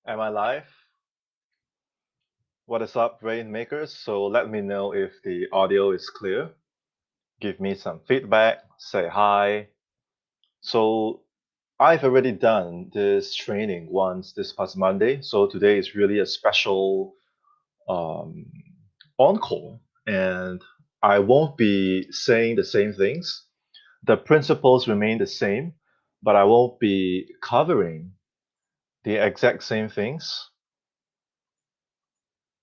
Am I live? What is up, Rainmakers? So let me know if the audio is clear. Give me some feedback, say hi. So I've already done this training once this past Monday, so today is really a special um, encore, and I won't be saying the same things. The principles remain the same, but I won't be covering the exact same things.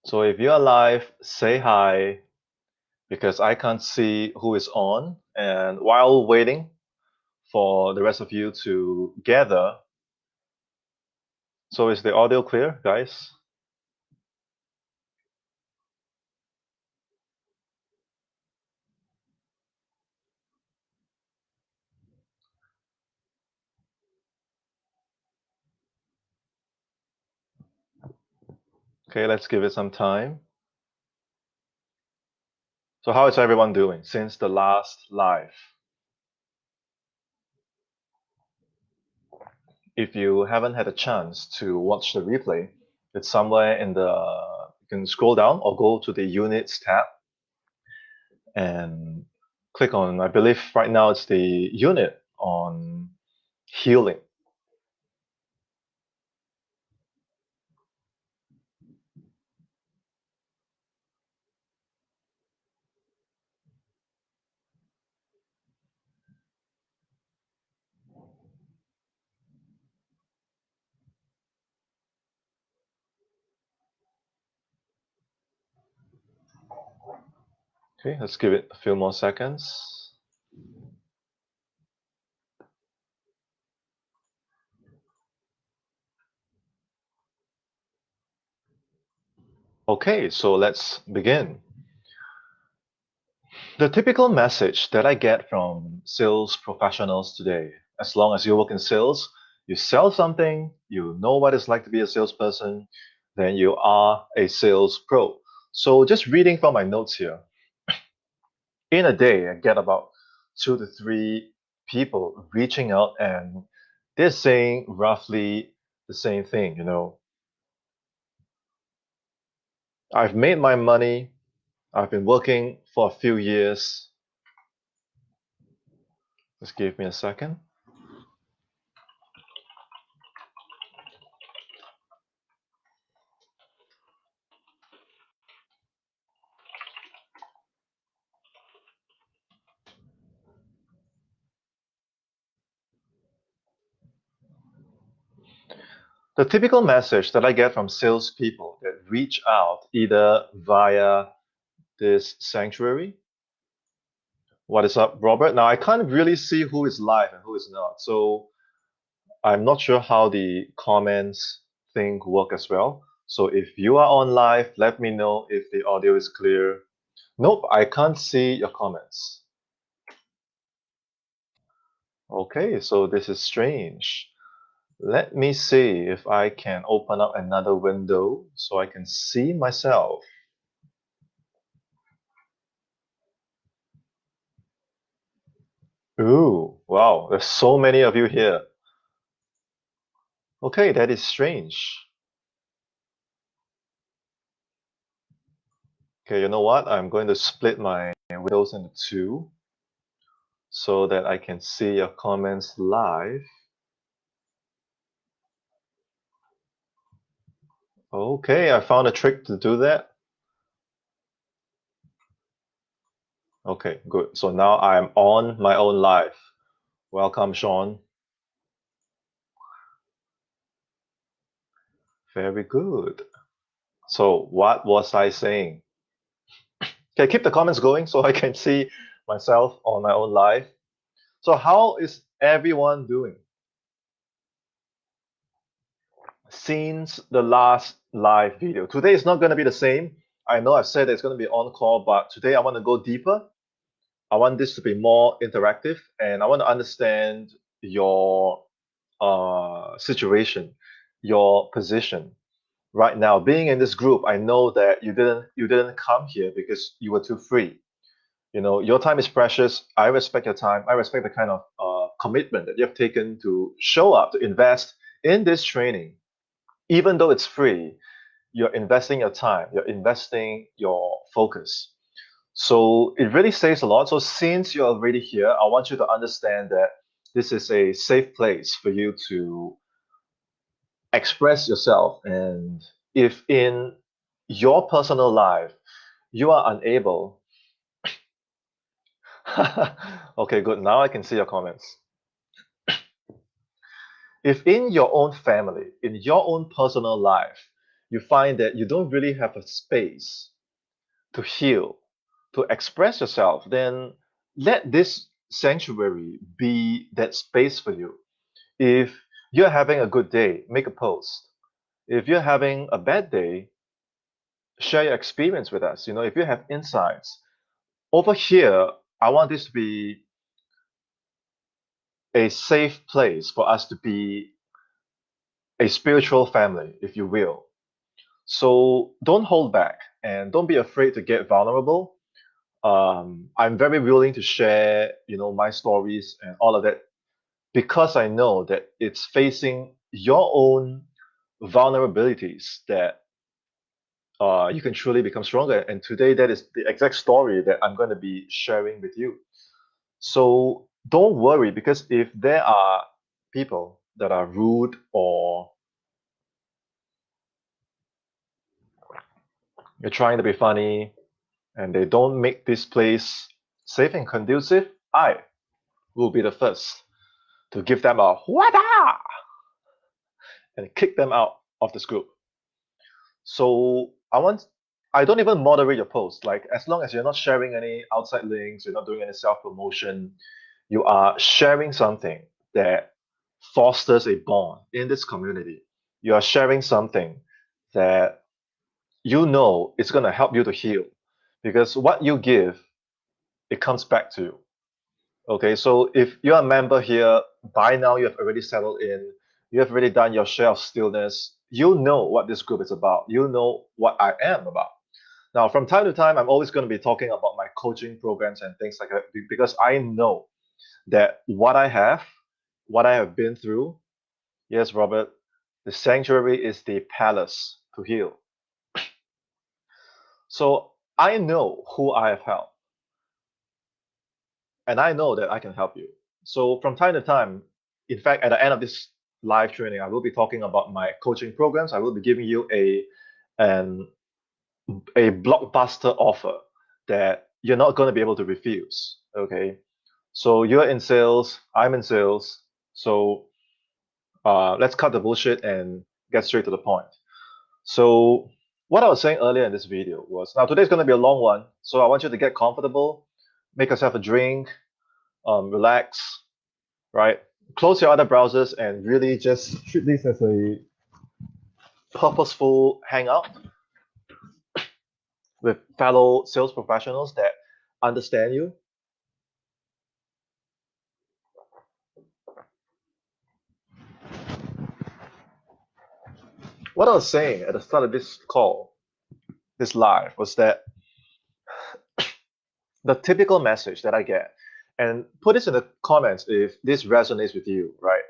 So if you're live, say hi because I can't see who is on. And while waiting for the rest of you to gather, so is the audio clear, guys? Okay, let's give it some time. So how is everyone doing since the last live? If you haven't had a chance to watch the replay, it's somewhere in the, you can scroll down or go to the units tab and click on, I believe right now it's the unit on healing. Okay, let's give it a few more seconds. Okay, so let's begin. The typical message that I get from sales professionals today, as long as you work in sales, you sell something, you know what it's like to be a salesperson, then you are a sales pro. So just reading from my notes here, in a day, I get about 2 to 3 people reaching out and they're saying roughly the same thing. I've made my money, I've been working for a few years. Just give me a second. The typical message that I get from salespeople that reach out either via this sanctuary. What is up, Robert? Now, I can't really see who is live and who is not. So I'm not sure how the comments thing work as well. So if you are on live, let me know if the audio is clear. Nope, I can't see your comments. Okay, so this is strange. Let me see if I can open up another window so I can see myself. Ooh, wow, there's so many of you here. Okay, that is strange. Okay, you know what? I'm going to split my windows into two so that I can see your comments live. Okay, I found a trick to do that. Okay, good. So now I'm on my own live. Welcome, Sean. Very good. So what was I saying? Okay, keep the comments going so I can see myself on my own live. So how is everyone doing? Since the last live video. Today is not going to be the same. I know I've said it's going to be on call, but today I want to go deeper. I want this to be more interactive and I want to understand your situation, your position right now. Being in this group, I know that you didn't come here because you were too free. Your time is precious. I respect your time. I respect the kind of commitment that you have taken to show up, to invest in this training. even though it's free, you're investing your time, you're investing your focus. So it really saves a lot. So since you're already here, I want you to understand that this is a safe place for you to express yourself. And if in your personal life you are unable, okay, good. Now I can see your comments. If in your own family, in your own personal life, you find that you don't really have a space to heal, to express yourself, then let this sanctuary be that space for you. If you're having a good day, make a post. If you're having a bad day, share your experience with us. If you have insights. Over here, I want this to be a safe place for us to be a spiritual family, if you will. So don't hold back and don't be afraid to get vulnerable. I'm very willing to share, my stories and all of that because I know that it's facing your own vulnerabilities that you can truly become stronger. And today, that is the exact story that I'm going to be sharing with you. So don't worry because if there are people that are rude or you're trying to be funny and they don't make this place safe and conducive, I will be the first to give them a whada and kick them out of this group. So I don't even moderate your post. Like as long as you're not sharing any outside links, you're not doing any self-promotion, you are sharing something that fosters a bond in this community. You are sharing something that you know it's going to help you to heal because what you give, it comes back to you. Okay, so if you're a member here, by now you have already settled in, you have already done your share of stillness, you know what this group is about, you know what I am about. Now, from time to time, I'm always going to be talking about my coaching programs and things like that because I know that what I have been through, yes, Robert, the sanctuary is the palace to heal. So I know who I have helped, and I know that I can help you. So from time to time, in fact, at the end of this live training, I will be talking about my coaching programs. I will be giving you an a blockbuster offer that you're not going to be able to refuse. Okay, so you're in sales, I'm in sales. So let's cut the bullshit and get straight to the point. So what I was saying earlier in this video was now today's going to be a long one, so I want you to get comfortable, make yourself a drink, relax, right? Close your other browsers and really just treat this as a purposeful hangout with fellow sales professionals that understand you. What I was saying at the start of this call, this live, was that the typical message that I get, and put this in the comments if this resonates with you, right?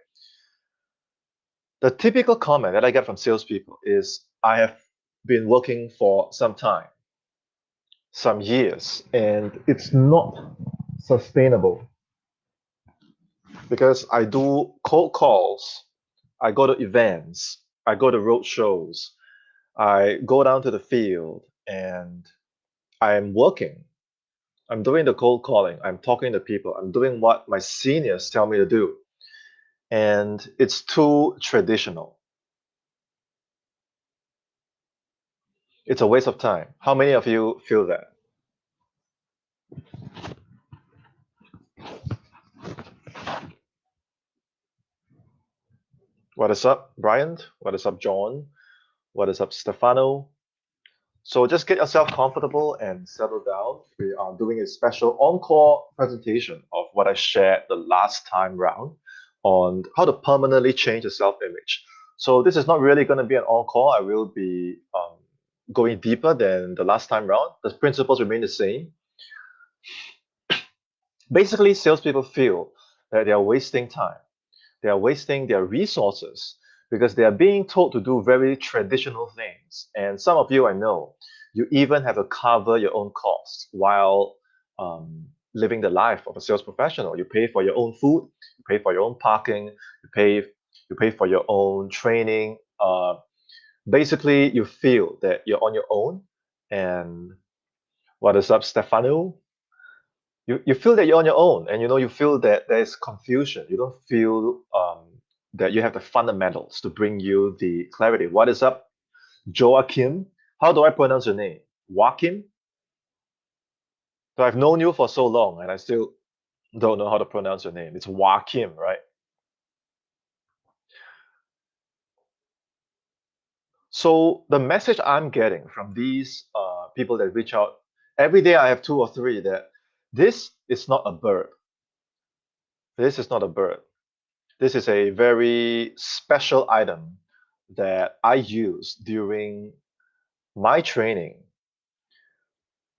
The typical comment that I get from salespeople is I have been working for some time, some years, and it's not sustainable because I do cold calls, I go to events, I go to road shows, I go down to the field, and I'm working. I'm doing the cold calling, I'm talking to people, I'm doing what my seniors tell me to do. And it's too traditional. It's a waste of time. How many of you feel that? What is up, Brian? What is up, John? What is up, Stefano? So just get yourself comfortable and settle down. We are doing a special encore presentation of what I shared the last time round on how to permanently change your self-image. So this is not really going to be an encore. I will be going deeper than the last time round. The principles remain the same. Basically, salespeople feel that they are wasting time. They are wasting their resources because they are being told to do very traditional things. And some of you I know, you even have to cover your own costs while um, living the life of a sales professional. You pay for your own food, you pay for your own parking, you pay for your own training. Basically, you feel that you're on your own. And what is up, Stefano? You feel that you're on your own, and you feel that there's confusion. You don't feel that you have the fundamentals to bring you the clarity. What is up, Joachim? How do I pronounce your name? Joachim? So I've known you for so long, and I still don't know how to pronounce your name. It's Joachim, right? So the message I'm getting from these people that reach out every day, I have two or three that this is not a bird. This is not a bird. This is a very special item that I use during my training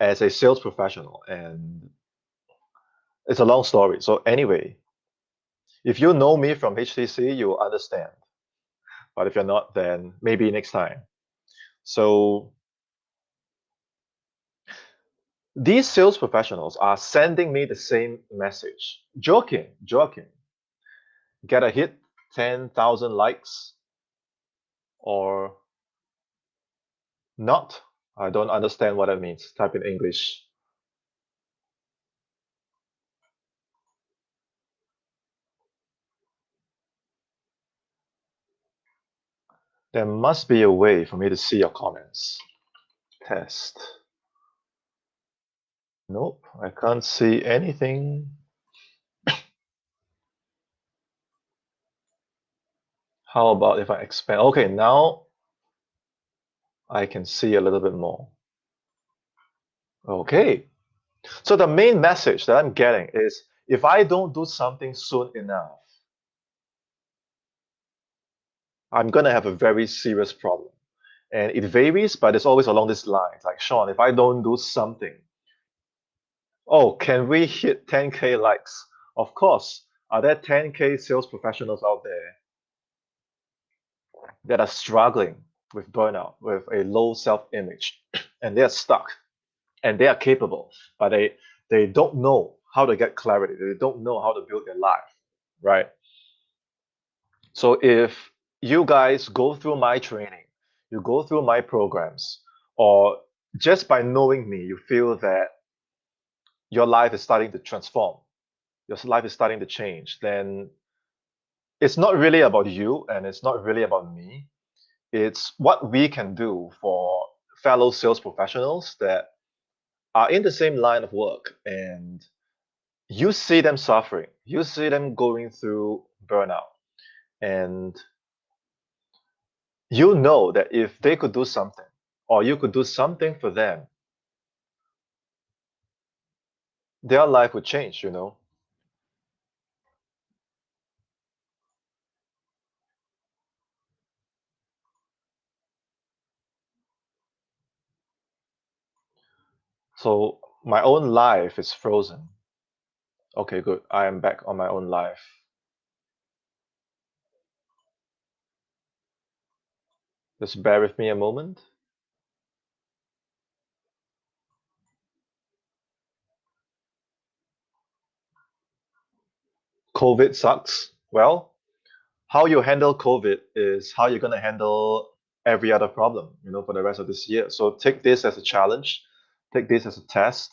as a sales professional. And it's a long story. So, anyway, if you know me from HTC, you'll understand. But if you're not, then maybe next time. So, these sales professionals are sending me the same message. Joking, get a hit, 10,000 likes or not. I don't understand what that means. Type in English. There must be a way for me to see your comments. Test. Nope, I can't see anything. How about if I expand? Okay, now I can see a little bit more. Okay, so the main message that I'm getting is if I don't do something soon enough, I'm gonna have a very serious problem. And it varies, but it's always along these lines. Like, Sean, if I don't do something, oh, can we hit 10K likes? Of course. Are there 10K sales professionals out there that are struggling with burnout, with a low self-image, and they're stuck and they are capable, but they don't know how to get clarity. They don't know how to build their life, right? So if you guys go through my training, you go through my programs, or just by knowing me, you feel that your life is starting to transform, your life is starting to change, then it's not really about you and it's not really about me. It's what we can do for fellow sales professionals that are in the same line of work, and you see them suffering, you see them going through burnout, and you know that if they could do something or you could do something for them, their life would change. So my own life is frozen. Okay, good. I am back on my own life. Just bear with me a moment. COVID sucks. Well, how you handle COVID is how you're going to handle every other problem, for the rest of this year. So take this as a challenge, take this as a test.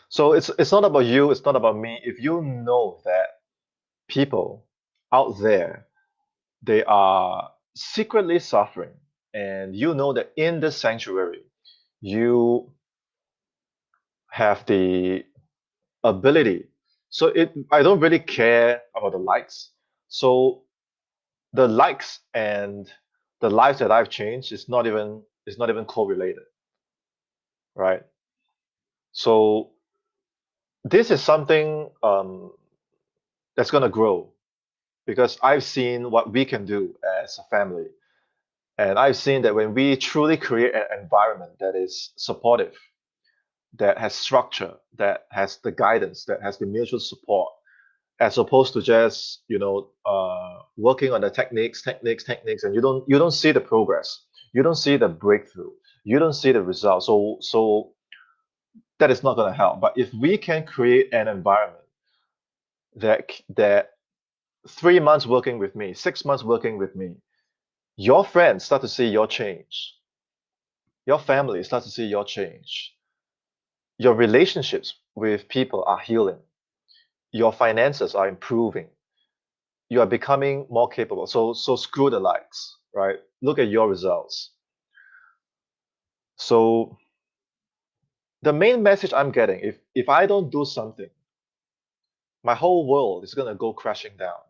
So it's not about you, it's not about me. If you know that people out there, they are secretly suffering, and you know that in the sanctuary, you have the ability. So I don't really care about the likes. So the likes and the lives that I've changed is not even correlated, right? So this is something that's gonna grow because I've seen what we can do as a family, and I've seen that when we truly create an environment that is supportive, that has structure, that has the guidance, that has the mutual support, as opposed to just working on the techniques, and you don't see the progress, you don't see the breakthrough, you don't see the result. So that is not going to help. But if we can create an environment that 3 months working with me, 6 months working with me, your friends start to see your change, your family start to see your change, your relationships with people are healing, your finances are improving, you are becoming more capable. So screw the likes, right? Look at your results. So the main message I'm getting, if I don't do something, my whole world is gonna go crashing down.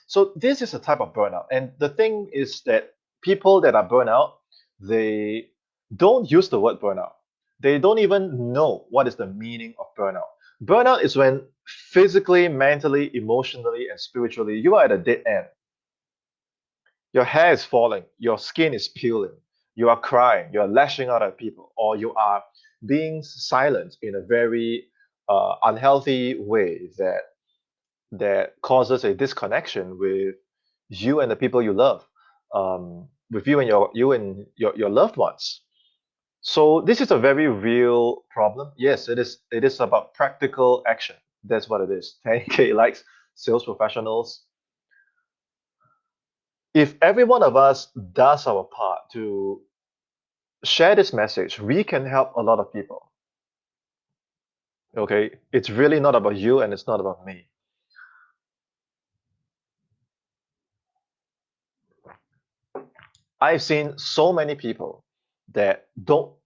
So this is a type of burnout. And the thing is that people that are burnout, they don't use the word burnout. They don't even know what is the meaning of burnout. Burnout is when physically, mentally, emotionally, and spiritually you are at a dead end. Your hair is falling, your skin is peeling, you are crying, you are lashing out at people, or you are being silent in a very unhealthy way that causes a disconnection with you and the people you love, with you and your loved ones. So this is a very real problem. Yes, it is. It is about practical action. That's what it is. 10K likes, sales professionals. If every one of us does our part to share this message, we can help a lot of people. Okay, it's really not about you and it's not about me. I've seen so many people that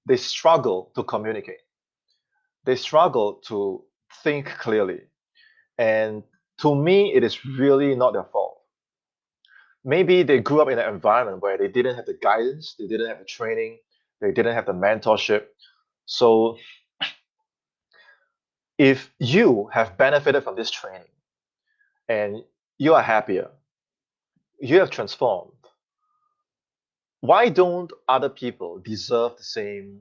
they struggle to communicate. They struggle to think clearly. And to me, it is really not their fault. Maybe they grew up in an environment where they didn't have the guidance, they didn't have the training, they didn't have the mentorship. So if you have benefited from this training and you are happier, you have transformed, why don't other people deserve the same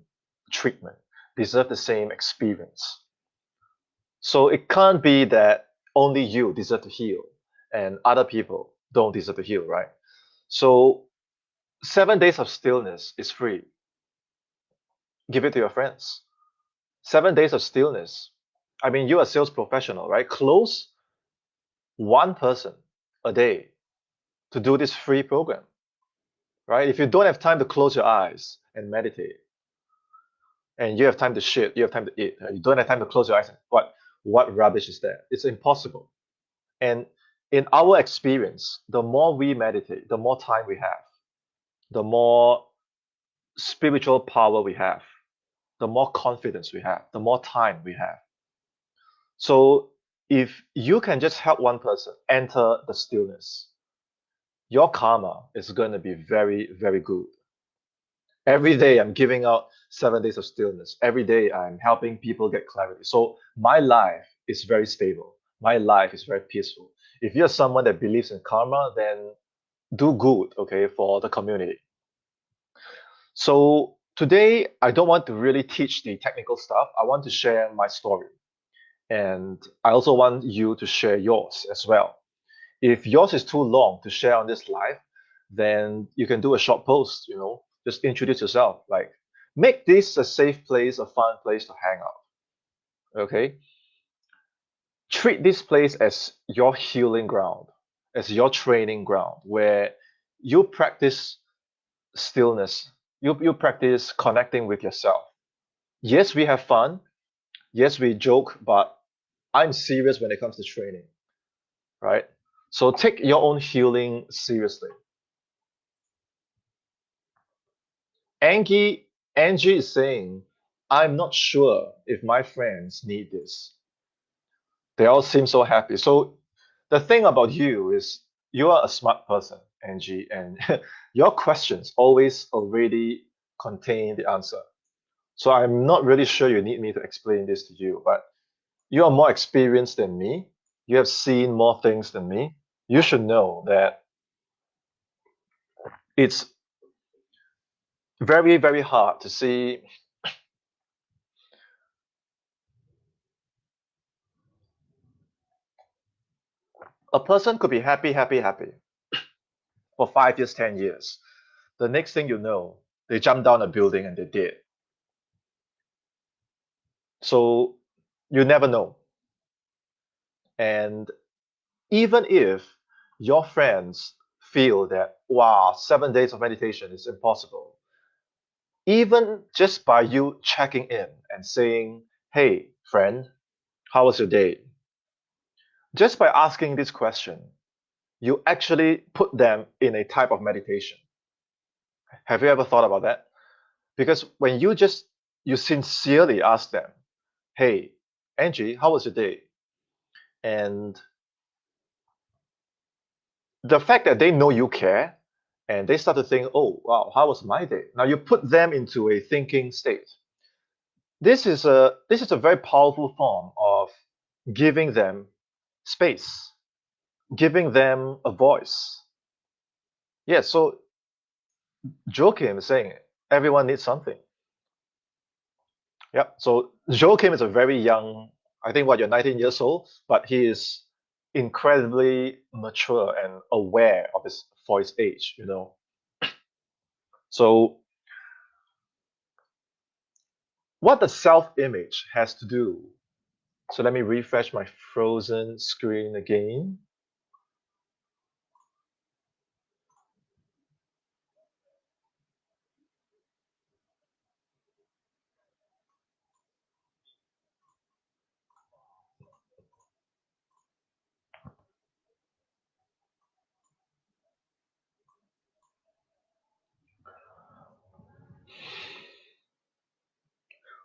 treatment, deserve the same experience? So it can't be that only you deserve to heal and other people don't deserve to heal, right? So 7 days of stillness is free. Give it to your friends. 7 days of stillness. I mean, you're a sales professional, right? Close one person a day to do this free program, right? If you don't have time to close your eyes and meditate, and you have time to shit, you have time to eat, you don't have time to close your eyes. What rubbish is that? It's impossible. And in our experience, the more we meditate, the more time we have, the more spiritual power we have, the more confidence we have, the more time we have. So if you can just help one person enter the stillness, your karma is going to be very, very good. Every day I'm giving out 7 days of stillness. Every day I'm helping people get clarity. So my life is very stable. My life is very peaceful. If you're someone that believes in karma, then do good, okay, for the community. So today I don't want to really teach the technical stuff. I want to share my story. And I also want you to share yours as well. If yours is too long to share on this live, then you can do a short post, just introduce yourself. Like, make this a safe place, a fun place to hang out. Okay? Treat this place as your healing ground, as your training ground, where you practice stillness, you practice connecting with yourself. Yes, we have fun. Yes, we joke, but I'm serious when it comes to training, right? So take your own healing seriously. Angie, Angie is saying, I'm not sure if my friends need this. They all seem so happy. So the thing about you is you are a smart person, Angie, and your questions always already contain the answer. So I'm not really sure you need me to explain this to you, but you are more experienced than me. You have seen more things than me. You should know that it's very, very hard to see. A person could be happy, happy, happy for 5 years, 10 years. The next thing you know, they jump down a building and they're dead. So you never know. And even if your friends feel that, wow, 7 days of meditation is impossible, even just by you checking in and saying, hey, friend, how was your day? Just by asking this question, you actually put them in a type of meditation. Have you ever thought about that? Because when you sincerely ask them, hey, Angie, how was your day? And the fact that they know you care and they start to think, oh, wow, how was my day? Now you put them into a thinking state. This is a very powerful form of giving them space, giving them a voice. Yeah, so Joachim is saying everyone needs something. Yep. So Joachim is a very young, I think what, you're 19 years old, but he is incredibly mature and aware of his for his age. So what the self-image has to do. So let me refresh my frozen screen again.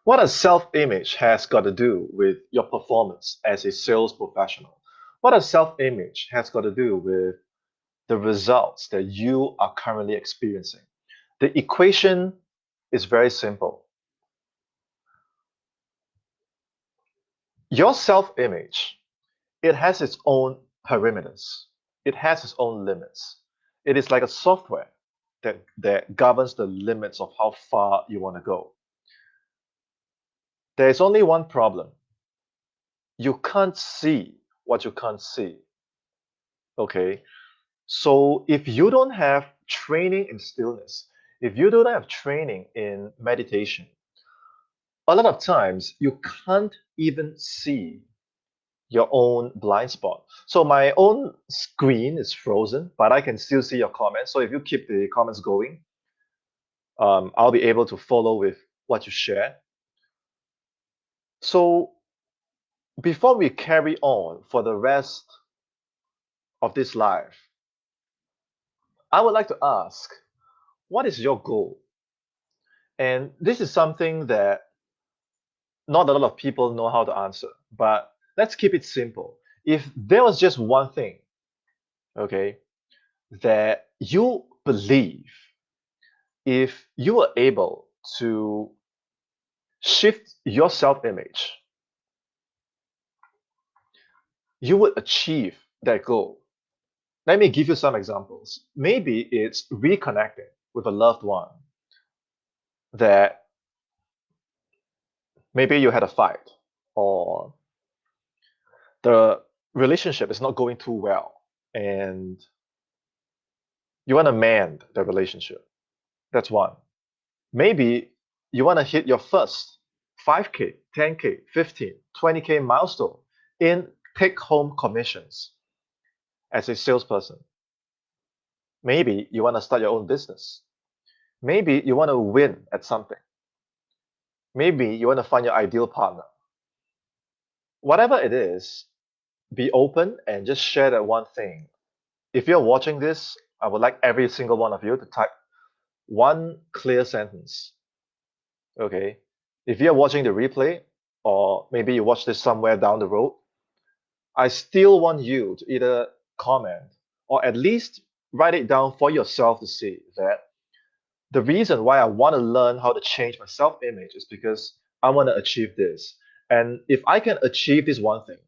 What a self-image has got to do with your performance as a sales professional? What a self-image has got to do with the results that you are currently experiencing? The equation is very simple. Your self-image, it has its own perimeters. It has its own limits. It is like a software that governs the limits of how far you want to go. There is only one problem. You can't see what you can't see. Okay? So if you don't have training in stillness, if you don't have training in meditation, a lot of times you can't even see your own blind spot. So my own screen is frozen, but I can still see your comments. So if you keep the comments going, I'll be able to follow with what you share. So before we carry on for the rest of this live, I would like to ask, what is your goal? And this is something that not a lot of people know how to answer, but let's keep it simple. If there was just one thing, okay, that you believe, if you were able to shift your self image, you would achieve that goal. Let me give you some examples. Maybe it's reconnecting with a loved one that maybe you had a fight, or the relationship is not going too well, and you want to mend the relationship. That's one. Maybe you want to hit your first 5K, 10K, 15, 20K milestone in take home commissions as a salesperson. Maybe you want to start your own business. Maybe you want to win at something. Maybe you want to find your ideal partner. Whatever it is, be open and just share that one thing. If you're watching this, I would like every single one of you to type one clear sentence. Okay? If you're watching the replay, or maybe you watch this somewhere down the road, I still want you to either comment or at least write it down for yourself to see that the reason why I want to learn how to change my self image is because I want to achieve this. And if I can achieve this one thing,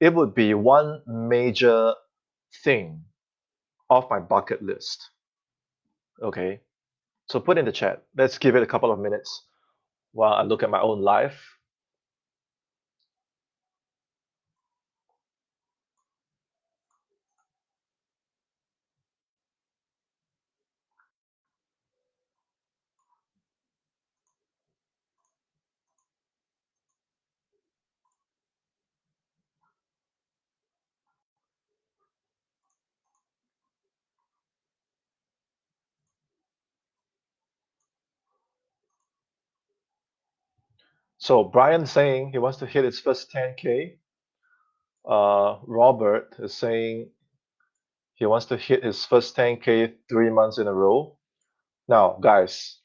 it would be one major thing off my bucket list. Okay. So put in the chat. Let's give it a couple of minutes while I look at my own life. So Brian saying he wants to hit his first 10K. Robert is saying he wants to hit his first 10K 3 months in a row. Now, guys,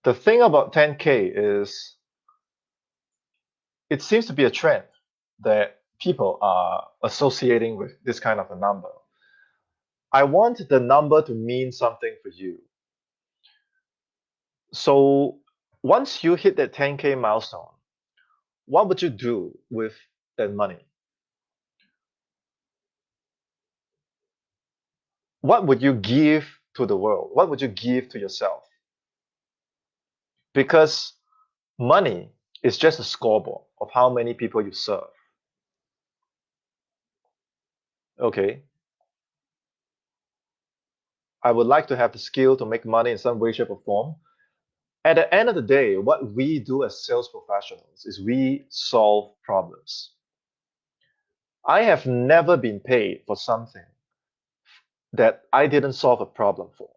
the thing about 10K is it seems to be a trend that people are associating with this kind of a number. I want the number to mean something for you. So once you hit that 10K milestone, what would you do with that money? What would you give to the world? What would you give to yourself? Because money is just a scoreboard of how many people you serve. Okay, I would like to have the skill to make money in some way, shape, or form. At the end of the day, what we do as sales professionals is we solve problems. I have never been paid for something that I didn't solve a problem for.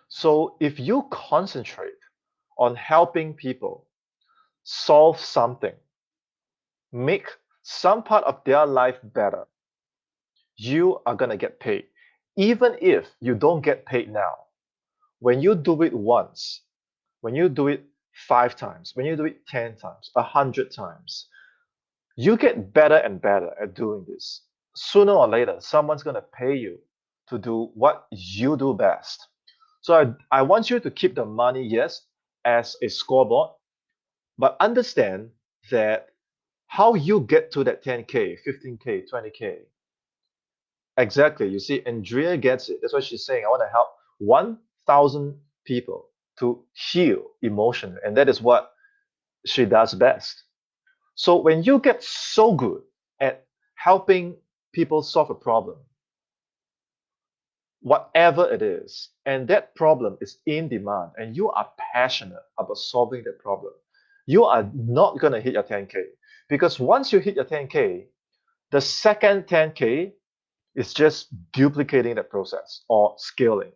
So if you concentrate on helping people solve something, make some part of their life better, you are going to get paid. Even if you don't get paid now, when you do it once, when you do it 5 times, when you do it 10 times, 100 times, you get better and better at doing this. Sooner or later, someone's going to pay you to do what you do best. So I want you to keep the money, yes, as a scoreboard, but understand that how you get to that 10K, 15K, 20K. Exactly. You see, Andrea gets it. That's what she's saying. I want to help 1,000 people to heal emotionally. And that is what she does best. So when you get so good at helping people solve a problem, whatever it is, and that problem is in demand, and you are passionate about solving that problem, you are not going to hit your 10K. Because once you hit your 10K, the second 10K is just duplicating the process or scaling.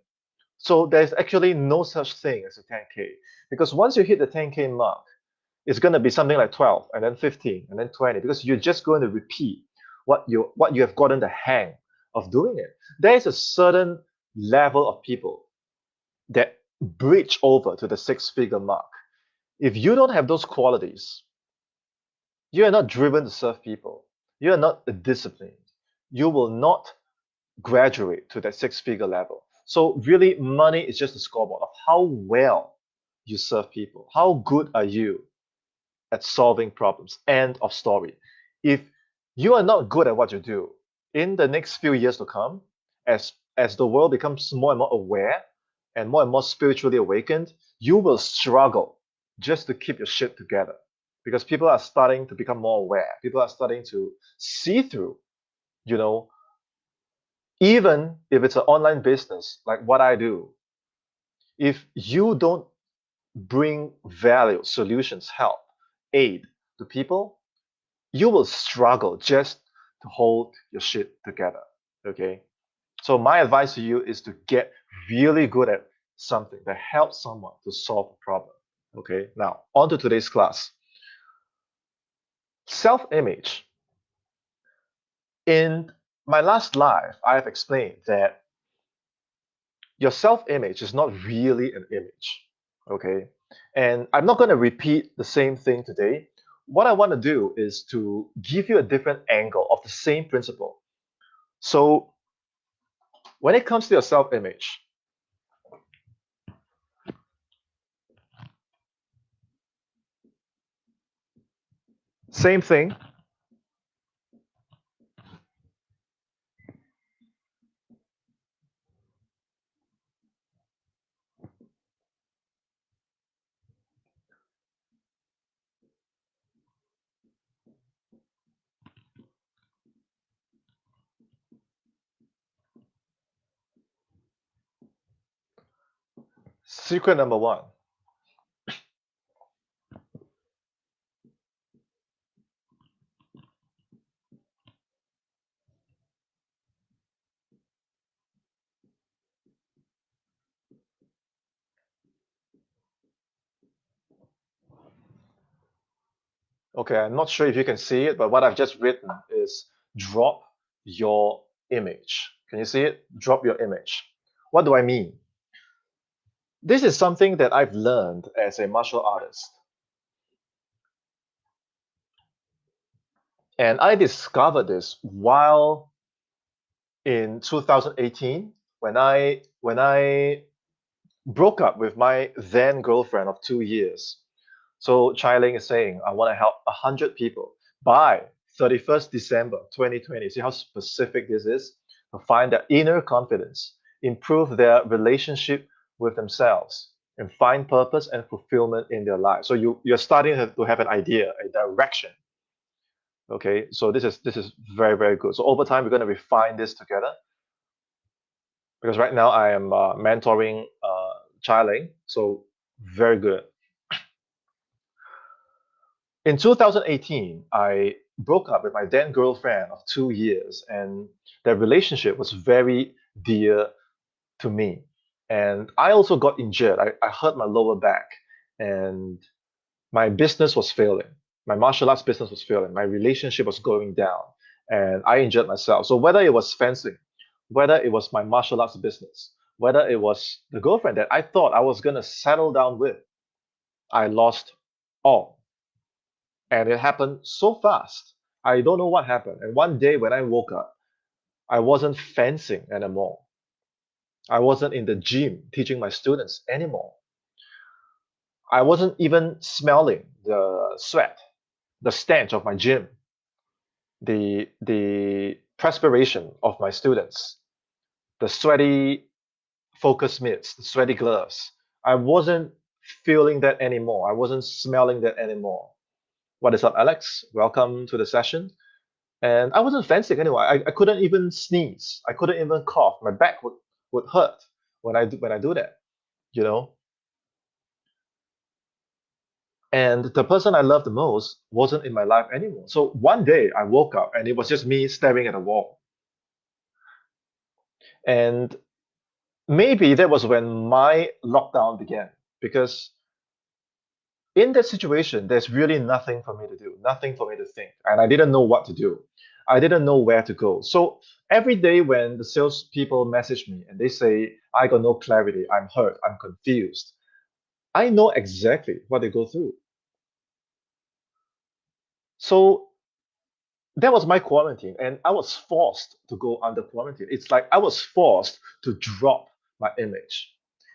So there's actually no such thing as a 10K. Because once you hit the 10K mark, it's going to be something like 12 and then 15 and then 20 because you're just going to repeat what you have gotten the hang of doing it. There is a certain level of people that bridge over to the six-figure mark. If you don't have those qualities, you are not driven to serve people. You are not disciplined. You will not graduate to that six-figure level. So really, money is just a scoreboard of how well you serve people. How good are you at solving problems? End of story. If you are not good at what you do, in the next few years to come, as the world becomes more and more aware and more spiritually awakened, you will struggle just to keep your shit together because people are starting to become more aware. People are starting to see through, you know, even if it's an online business like what I do, if you don't bring value, solutions, help, aid to people, you will struggle just to hold your shit together. Okay. So my advice to you is to get really good at something that helps someone to solve a problem. Okay. Now, on to today's class. Self-image. In my last live, I have explained that your self-image is not really an image. Okay. And I'm not going to repeat the same thing today. What I want to do is to give you a different angle of the same principle. So when it comes to your self-image, same thing. Secret number one. Okay, I'm not sure if you can see it, but what I've just written is drop your image. Can you see it? Drop your image. What do I mean? This is something that I've learned as a martial artist. And I discovered this while in 2018 when I broke up with my then girlfriend of 2 years. So Chai Ling is saying, I want to help 100 people by 31st December 2020. See how specific this is? To find their inner confidence, improve their relationship with themselves, and find purpose and fulfillment in their lives. So you're starting to have an idea, a direction. Okay, so this is very, very good. So over time, we're going to refine this together because right now I am mentoring Chai Ling. So very good. In 2018, I broke up with my then girlfriend of 2 years, and that relationship was very dear to me. And I also got injured. I hurt my lower back, and my business was failing. My martial arts business was failing. My relationship was going down, and I injured myself. So whether it was fencing, whether it was my martial arts business, whether it was the girlfriend that I thought I was gonna settle down with, I lost all. And it happened so fast. I don't know what happened. And one day when I woke up, I wasn't fencing anymore. I wasn't in the gym teaching my students anymore. I wasn't even smelling the sweat, the stench of my gym, the perspiration of my students, the sweaty focus mitts, the sweaty gloves. I wasn't feeling that anymore. I wasn't smelling that anymore. What is up, Alex? Welcome to the session. And I wasn't fencing anyway. I couldn't even sneeze. I couldn't even cough. My back would hurt when I do that, you know. And the person I loved the most wasn't in my life anymore. So one day I woke up and it was just me staring at a wall. And maybe that was when my lockdown began because in that situation, there's really nothing for me to do, nothing for me to think. And I didn't know what to do. I didn't know where to go. So every day when the salespeople message me and they say, I got no clarity, I'm hurt, I'm confused, I know exactly what they go through. So that was my quarantine, and I was forced to go under quarantine. It's like I was forced to drop my image.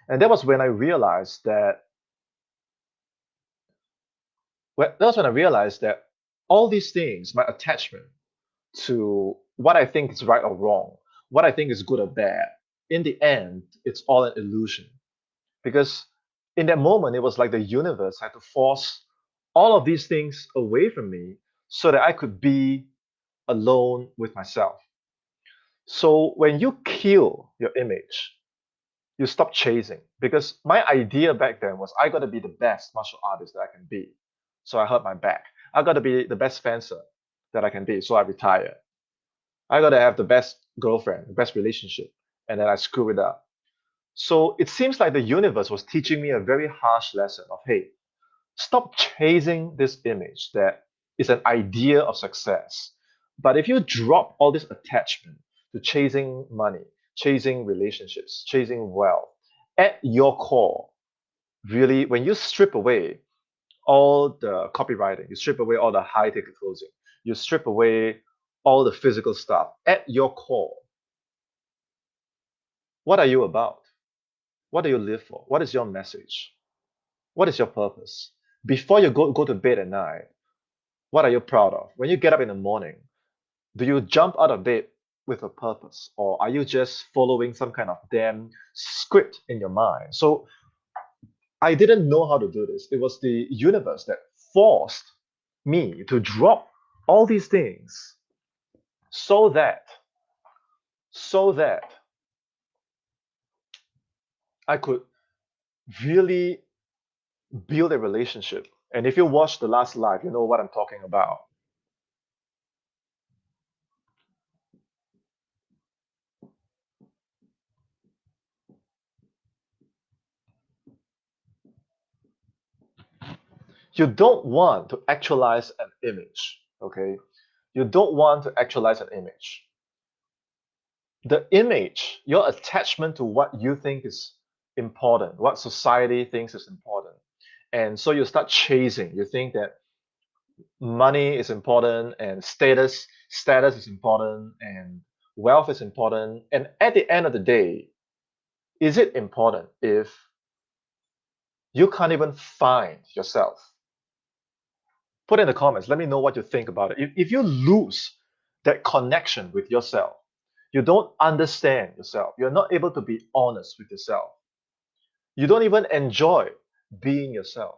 And that was when I realized that that was when I realized that all these things, my attachment to what I think is right or wrong, what I think is good or bad, in the end, it's all an illusion. Because in that moment, it was like the universe had to force all of these things away from me so that I could be alone with myself. So when you kill your image, you stop chasing. Because my idea back then was I got to be the best martial artist that I can be. So I hurt my back. I got to be the best fencer that I can be. So I retire. I got to have the best girlfriend, the best relationship. And then I screw it up. So it seems like the universe was teaching me a very harsh lesson of, hey, stop chasing this image that is an idea of success. But if you drop all this attachment to chasing money, chasing relationships, chasing wealth, at your core, really, when you strip away all the copywriting, you strip away all the high ticket closing, you strip away all the physical stuff, at your core, what are you about? What do you live for? What is your message? What is your purpose? Before you go to bed at night, what are you proud of? When you get up in the morning, do you jump out of bed with a purpose? Or are you just following some kind of damn script in your mind? So I didn't know how to do this. It was the universe that forced me to drop all these things so that so that I could really build a relationship. And if you watch the last live, you know what I'm talking about. You don't want to actualize an image, okay? You don't want to actualize an image. The image, your attachment to what you think is important, what society thinks is important. And so you start chasing. You think that money is important and status is important and wealth is important. And at the end of the day, is it important if you can't even find yourself? Put in the comments. Let me know what you think about it. If you lose that connection with yourself, you don't understand yourself, you're not able to be honest with yourself, you don't even enjoy being yourself,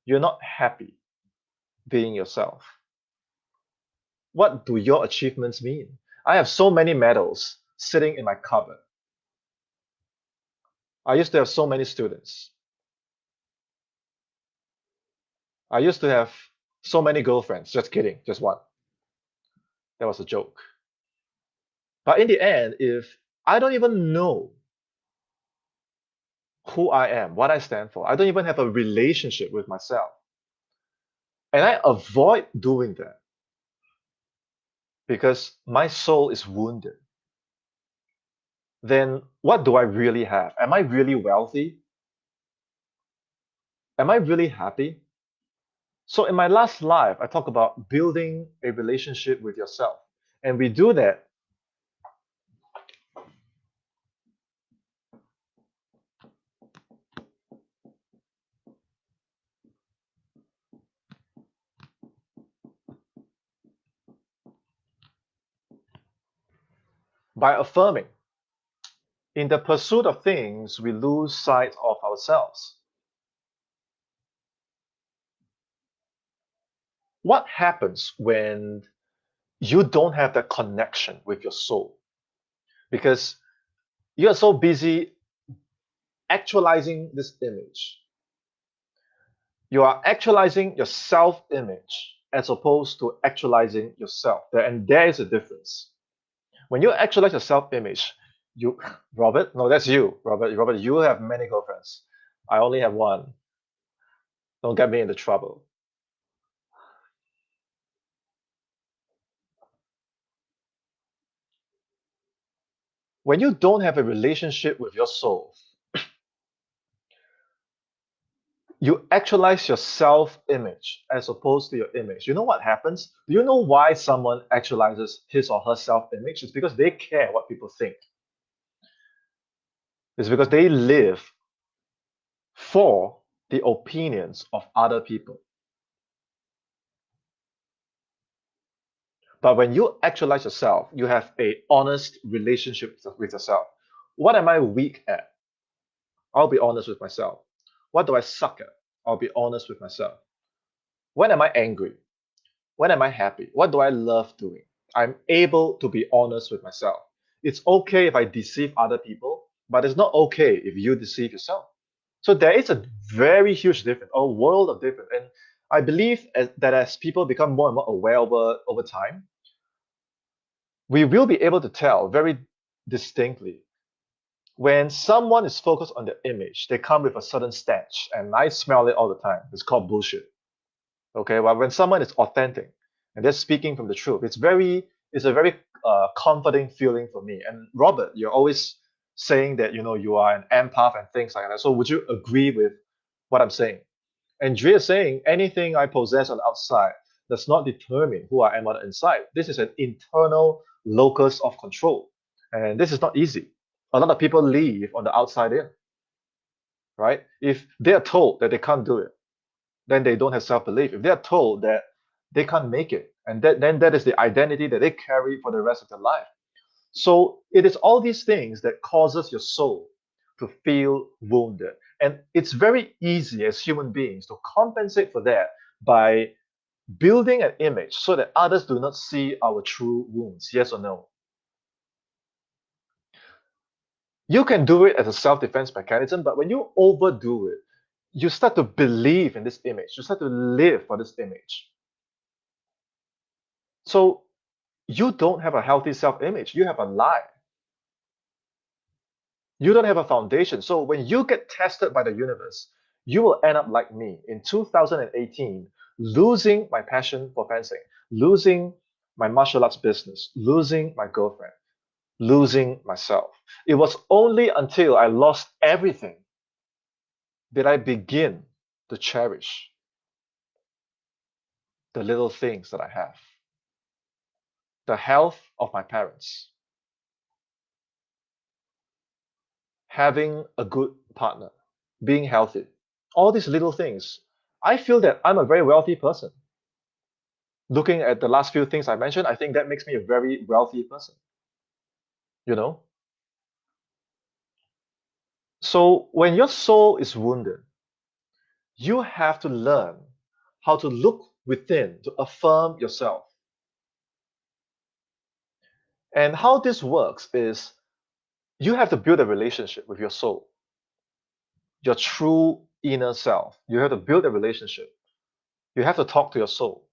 you're not happy being yourself. What do your achievements mean? I have so many medals sitting in my cupboard. I used to have so many students. I used to have so many girlfriends. Just kidding, just one. That was a joke. But in the end, if I don't even know who I am, what I stand for, I don't even have a relationship with myself, and I avoid doing that because my soul is wounded, then what do I really have? Am I really wealthy? Am I really happy? So in my last life, I talk about building a relationship with yourself. And we do that by affirming. In the pursuit of things, we lose sight of ourselves. What happens when you don't have that connection with your soul? Because you are so busy actualizing this image. You are actualizing your self image as opposed to actualizing yourself. And there is a difference. When you actualize your self image, you, Robert, no, that's you, Robert, you have many girlfriends. I only have one. Don't get me into trouble. When you don't have a relationship with your soul, you actualize your self image as opposed to your image. You know what happens? Do you know why someone actualizes his or her self image? It's because they care what people think. It's because they live for the opinions of other people. But when you actualize yourself, you have a honest relationship with yourself. What am I weak at? I'll be honest with myself. What do I suck at? I'll be honest with myself. When am I angry? When am I happy? What do I love doing? I'm able to be honest with myself. It's okay if I deceive other people, but it's not okay if you deceive yourself. So there is a very huge difference, a world of difference. And I believe that as people become more and more aware over time, we will be able to tell very distinctly when someone is focused on their image, they come with a certain stench, and I smell it all the time. It's called bullshit. Okay, well, when someone is authentic and they're speaking from the truth, it's a very comforting feeling for me. And Robert, you're always saying that you are an empath and things like that. So would you agree with what I'm saying? And Dre is saying anything I possess on the outside does not determine who I am on the inside. This is an internal locus of control. And this is not easy. A lot of people live on the outside in, right? If they are told that they can't do it, then they don't have self-belief. If they are told that they can't make it, and then that is the identity that they carry for the rest of their life. So it is all these things that causes your soul to feel wounded. And it's very easy as human beings to compensate for that by building an image so that others do not see our true wounds. Yes or no? You can do it as a self-defense mechanism, but when you overdo it, you start to believe in this image. You start to live for this image. So you don't have a healthy self-image. You have a lie. You don't have a foundation. So when you get tested by the universe, you will end up like me in 2018, losing my passion for fencing, losing my martial arts business, losing my girlfriend, losing myself. It was only until I lost everything did I begin to cherish the little things that I have. The health of my parents, having a good partner, being healthy, all these little things. I feel that I'm a very wealthy person. Looking at the last few things I mentioned, I think that makes me a very wealthy person, you know? So when your soul is wounded, you have to learn how to look within to affirm yourself. And how this works is you have to build a relationship with your soul, your true inner self. You have to build a relationship. You have to talk to your soul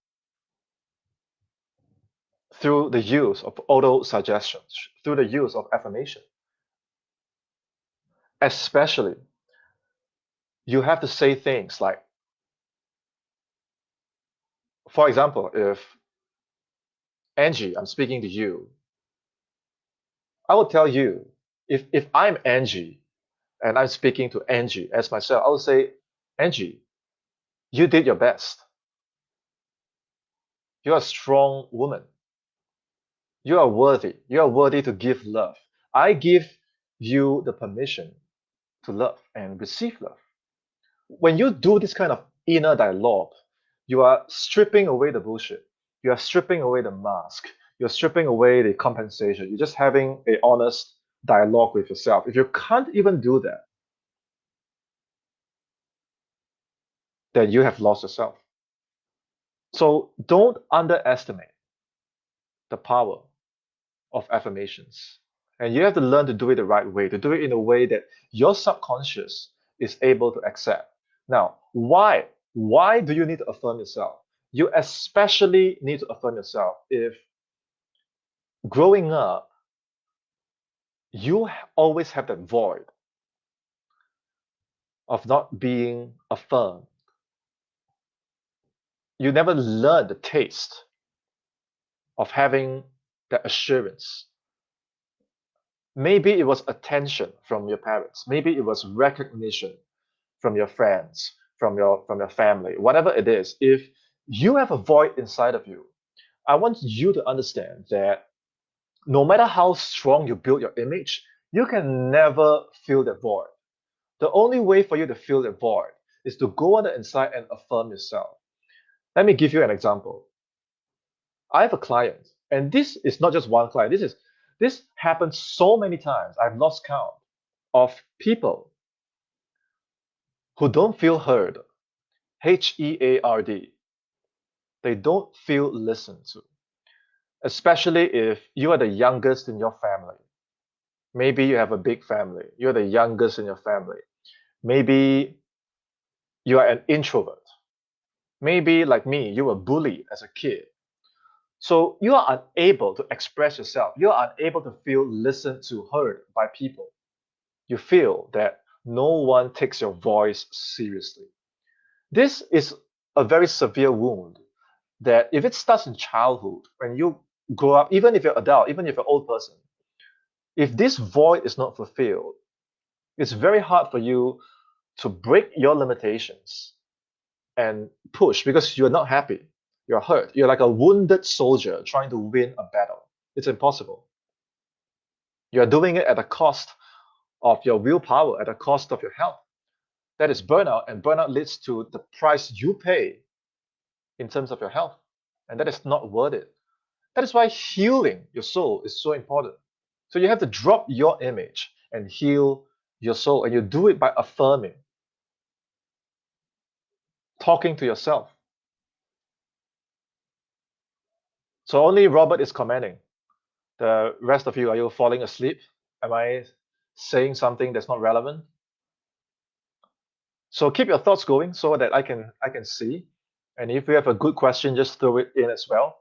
through the use of auto suggestions, through the use of affirmation. Especially, you have to say things like, for example, if Angie, I'm speaking to you, I will tell you, if I'm Angie and I'm speaking to Angie as myself, I will say, Angie, you did your best. You're a strong woman. You are worthy. You are worthy to give love. I give you the permission to love and receive love. When you do this kind of inner dialogue, you are stripping away the bullshit. You are stripping away the mask. You're stripping away the compensation. You're just having a honest dialogue with yourself. If you can't even do that, then you have lost yourself. So don't underestimate the power of affirmations. And you have to learn to do it the right way, to do it in a way that your subconscious is able to accept. Now, why? Why do you need to affirm yourself? You especially need to affirm yourself if growing up, you always have that void of not being affirmed. You never learn the taste of having that assurance. Maybe it was attention from your parents. Maybe it was recognition from your friends, from your family, whatever it is. If you have a void inside of you, I want you to understand that no matter how strong you build your image, you can never fill that void. The only way for you to fill that void is to go on the inside and affirm yourself. Let me give you an example. I have a client, and this is not just one client. This happens so many times. I've lost count of people who don't feel heard. HEARD. They don't feel listened to, especially if you are the youngest in your family. Maybe you have a big family. You're the youngest in your family. Maybe you are an introvert. Maybe, like me, you were bullied as a kid. So you are unable to express yourself. You are unable to feel listened to, heard by people. You feel that no one takes your voice seriously. This is a very severe wound that if it starts in childhood, when you grow up, even if you're adult, even if you're an old person, if this void is not fulfilled, it's very hard for you to break your limitations and push because you're not happy. You're hurt. You're like a wounded soldier trying to win a battle. It's impossible. You're doing it at the cost of your willpower, at the cost of your health. That is burnout, and burnout leads to the price you pay in terms of your health. And that is not worth it. That is why healing your soul is so important. So you have to drop your image and heal your soul. And you do it by affirming, talking to yourself. So only Robert is commenting. The rest of you, are you falling asleep? Am I saying something that's not relevant? So keep your thoughts going so that I can see. And if you have a good question, just throw it in as well.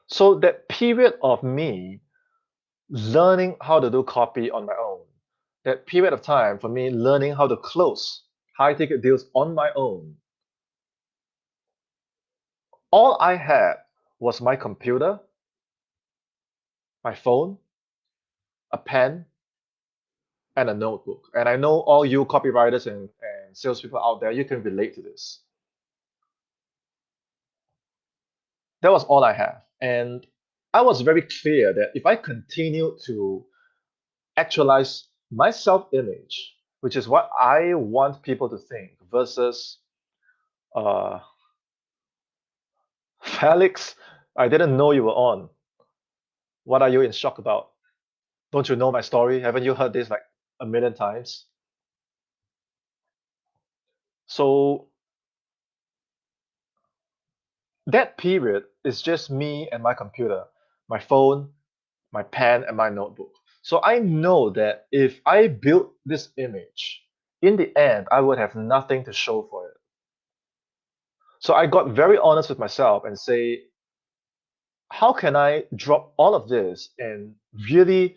So that period of me learning how to do copy on my own. That period of time for me learning how to close high ticket deals on my own. All I had was my computer, my phone, a pen, and a notebook. And I know all you copywriters and salespeople out there, you can relate to this. That was all I have. And I was very clear that if I continue to actualize my self image, which is what I want people to think, versus uh, Felix, I didn't know you were on. What are you in shock about? Don't you know my story? Haven't you heard this like a million times? So that period is just me and my computer, my phone, my pen, and my notebook. So I know that if I build this image, in the end, I would have nothing to show for it. So I got very honest with myself and say, how can I drop all of this and really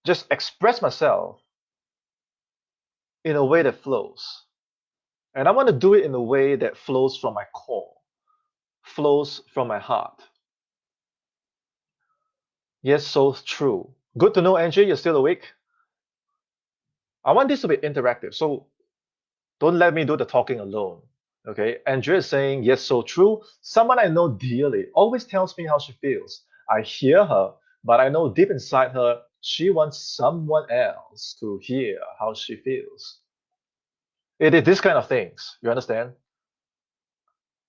just express myself in a way that flows? And I want to do it in a way that flows from my core, flows from my heart. Yes, so true. Good to know, Angie, you're still awake. I want this to be interactive, so don't let me do the talking alone. Okay, Andrea is saying, yes, so true. Someone I know dearly always tells me how she feels. I hear her, but I know deep inside her, she wants someone else to hear how she feels. It is this kind of things, you understand?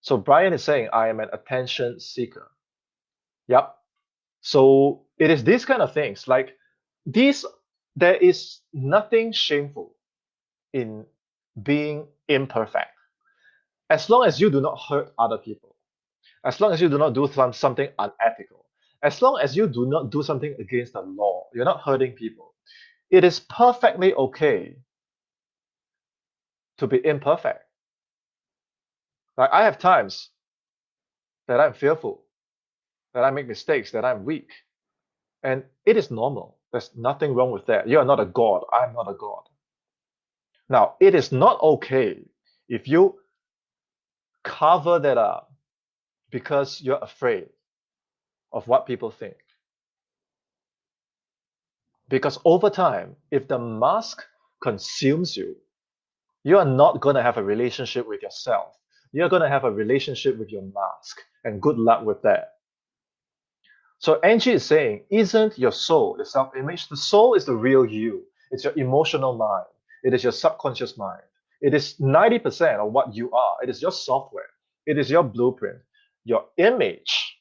So Brian is saying, I am an attention seeker. Yep. So it is these kind of things. Like these, there is nothing shameful in being imperfect. As long as you do not hurt other people, as long as you do not do something unethical, as long as you do not do something against the law, you're not hurting people. It is perfectly okay to be imperfect. Like I have times that I'm fearful, that I make mistakes, that I'm weak. And it is normal. There's nothing wrong with that. You are not a god. I'm not a god. Now, it is not okay if you cover that up because you're afraid of what people think. Because over time, if the mask consumes you, you are not going to have a relationship with yourself. You're going to have a relationship with your mask. And good luck with that. So Angie is saying, isn't your soul the self-image? The soul is the real you. It's your emotional mind. It is your subconscious mind. It is 90% of what you are. It is your software. It is your blueprint. Your image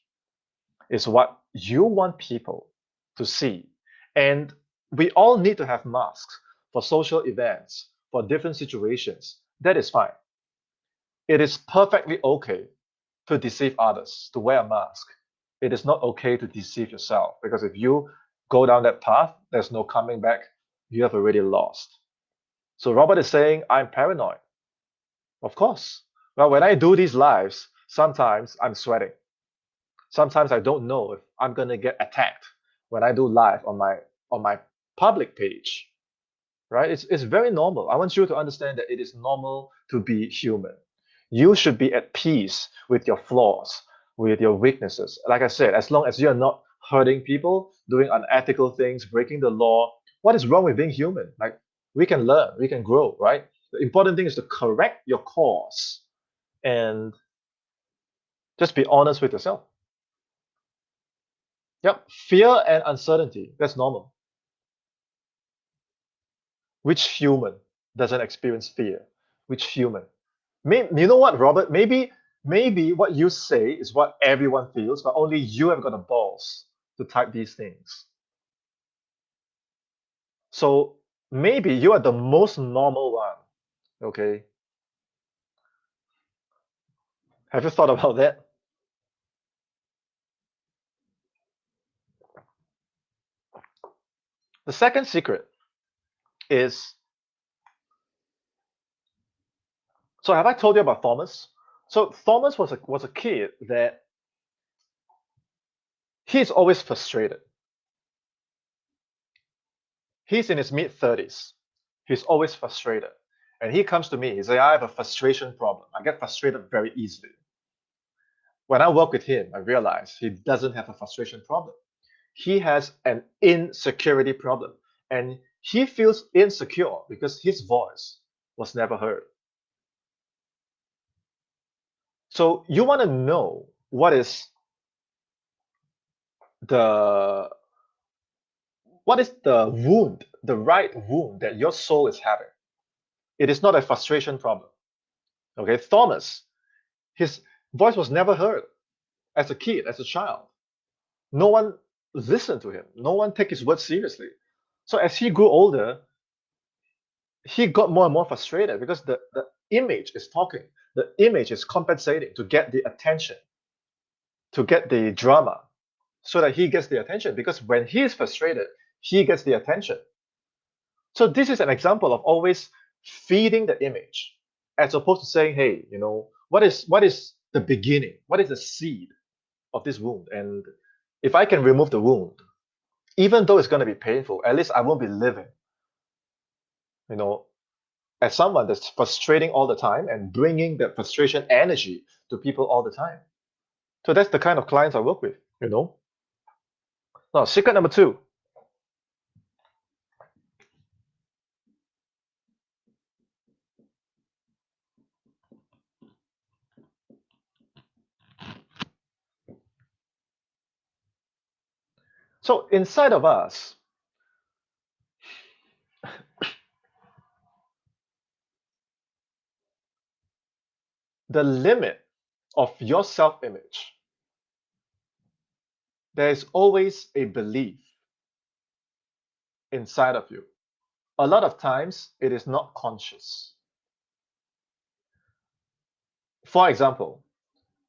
is what you want people to see. And we all need to have masks for social events, for different situations. That is fine. It is perfectly okay to deceive others, to wear a mask. It is not okay to deceive yourself because if you go down that path, there's no coming back. You have already lost. So Robert is saying, I'm paranoid. Of course. Well, when I do these lives, sometimes I'm sweating. Sometimes I don't know if I'm gonna get attacked when I do live on my public page. Right? It's very normal. I want you to understand that it is normal to be human. You should be at peace with your flaws, with your weaknesses. Like I said, as long as you're not hurting people, doing unethical things, breaking the law, what is wrong with being human? Like we can learn, we can grow, right? The important thing is to correct your course and just be honest with yourself. Yep, fear and uncertainty, that's normal. Which human doesn't experience fear? Which human? You know what, Robert? Maybe what you say is what everyone feels, but only you have got the balls to type these things. So maybe you are the most normal one. Okay. Have you thought about that? The second secret is, so have I told you about Thomas? So Thomas was a kid that he's always frustrated. He's in his mid-30s. He's always frustrated. And he comes to me, he says, I have a frustration problem. I get frustrated very easily. When I work with him, I realize he doesn't have a frustration problem. He has an insecurity problem. And he feels insecure because his voice was never heard. So you want to know the what is the wound, the right wound that your soul is having. It is not a frustration problem. Okay, Thomas, his voice was never heard as a kid, as a child. No one listened to him. No one took his words seriously. So as he grew older, he got more and more frustrated because the image is talking. The image is compensating to get the attention, to get the drama, so that he gets the attention. Because when he is frustrated, he gets the attention. So this is an example of always feeding the image, as opposed to saying, hey, what is the beginning? What is the seed of this wound? And if I can remove the wound, even though it's going to be painful, at least I won't be living, you know, as someone that's frustrating all the time and bringing that frustration energy to people all the time. So that's the kind of clients I work with. Now, secret number 2. So inside of us, the limit of your self-image, there is always a belief inside of you. A lot of times, it is not conscious. For example,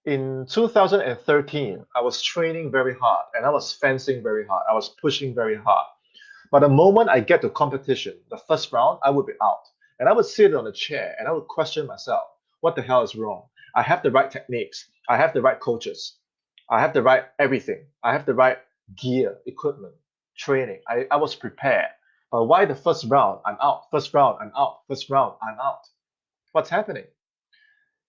in 2013, I was training very hard and I was fencing very hard. I was pushing very hard. But the moment I get to competition, the first round, I would be out. And I would sit on a chair and I would question myself, what the hell is wrong? I have the right techniques. I have the right coaches. I have the right everything. I have the right gear, equipment, training. I was prepared. But why the first round, I'm out. First round, I'm out. First round, I'm out. What's happening?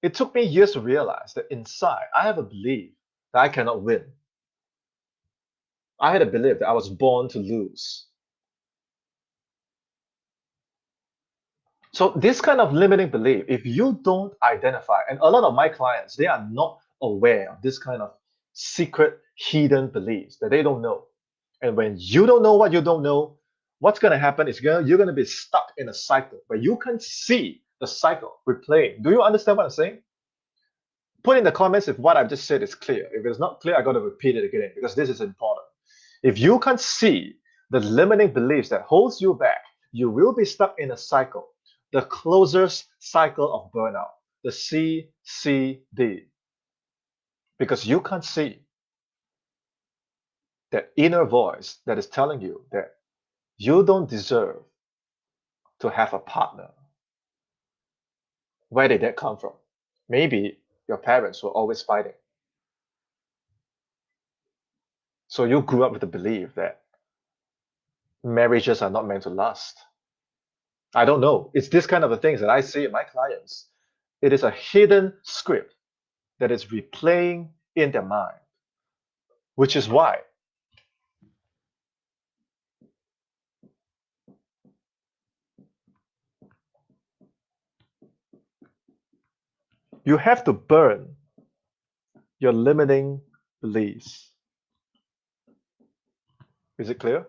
It took me years to realize that inside, I have a belief that I cannot win. I had a belief that I was born to lose. So this kind of limiting belief, if you don't identify, and a lot of my clients, they are not aware of this kind of secret, hidden beliefs that they don't know. And when you don't know what you don't know, what's going to happen is you're going to be stuck in a cycle where you can see the cycle replaying. Do you understand what I'm saying? Put in the comments if what I've just said is clear. If it's not clear, I got to repeat it again because this is important. If you can't see the limiting beliefs that holds you back, you will be stuck in a cycle, the closest cycle of burnout, the CCD, because you can't see that inner voice that is telling you that you don't deserve to have a partner. Where did that come from? Maybe your parents were always fighting. So you grew up with the belief that marriages are not meant to last. I don't know. It's this kind of the things that I see in my clients. It is a hidden script that is replaying in their mind, which is why you have to burn your limiting beliefs. Is it clear?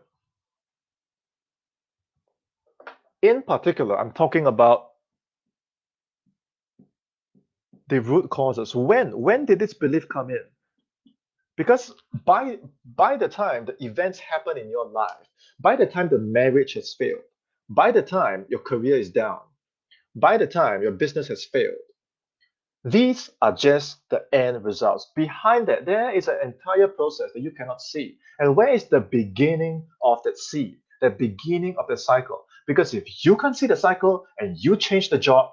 In particular, I'm talking about the root causes. When did this belief come in? Because by the time the events happen in your life, by the time the marriage has failed, by the time your career is down, by the time your business has failed, these are just the end results. Behind that, there is an entire process that you cannot see. And where is the beginning of that seed, the beginning of the cycle? Because if you can't see the cycle and you change the job,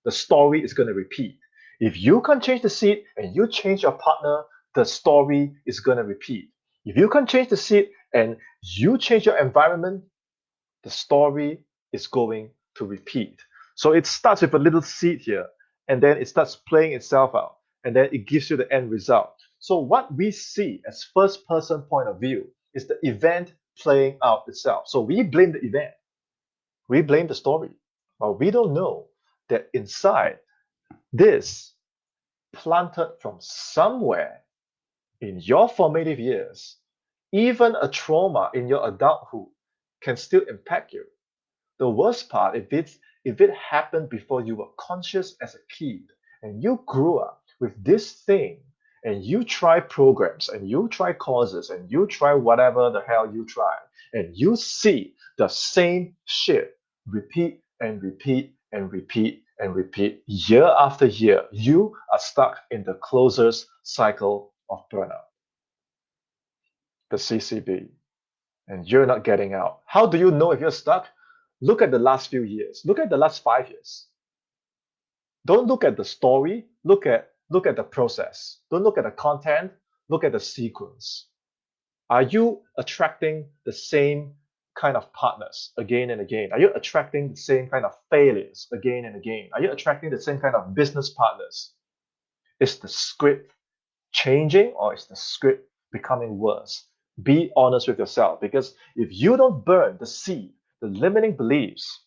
the story is going to repeat. If you can't change the seed and you change your partner, the story is going to repeat. If you can't change the seed and you change your environment, the story is going to repeat. So it starts with a little seed here, and then it starts playing itself out, and then it gives you the end result. So what we see as first person point of view is the event playing out itself. So we blame the event, we blame the story, but we don't know that inside this, planted from somewhere in your formative years, even a trauma in your adulthood can still impact you. The worst part, if it happened before you were conscious as a kid and you grew up with this thing and you try programs and you try courses and you try whatever the hell you try and you see the same shit repeat and repeat and repeat and repeat year after year, you are stuck in the closest cycle of burnout, the CCB, and you're not getting out. How do you know if you're stuck? Look at the last few years. Look at the last 5 years. Don't look at the story. Look at the process. Don't look at the content. Look at the sequence. Are you attracting the same kind of partners again and again? Are you attracting the same kind of failures again and again? Are you attracting the same kind of business partners? Is the script changing or is the script becoming worse? Be honest with yourself, because if you don't burn the seed, the limiting beliefs,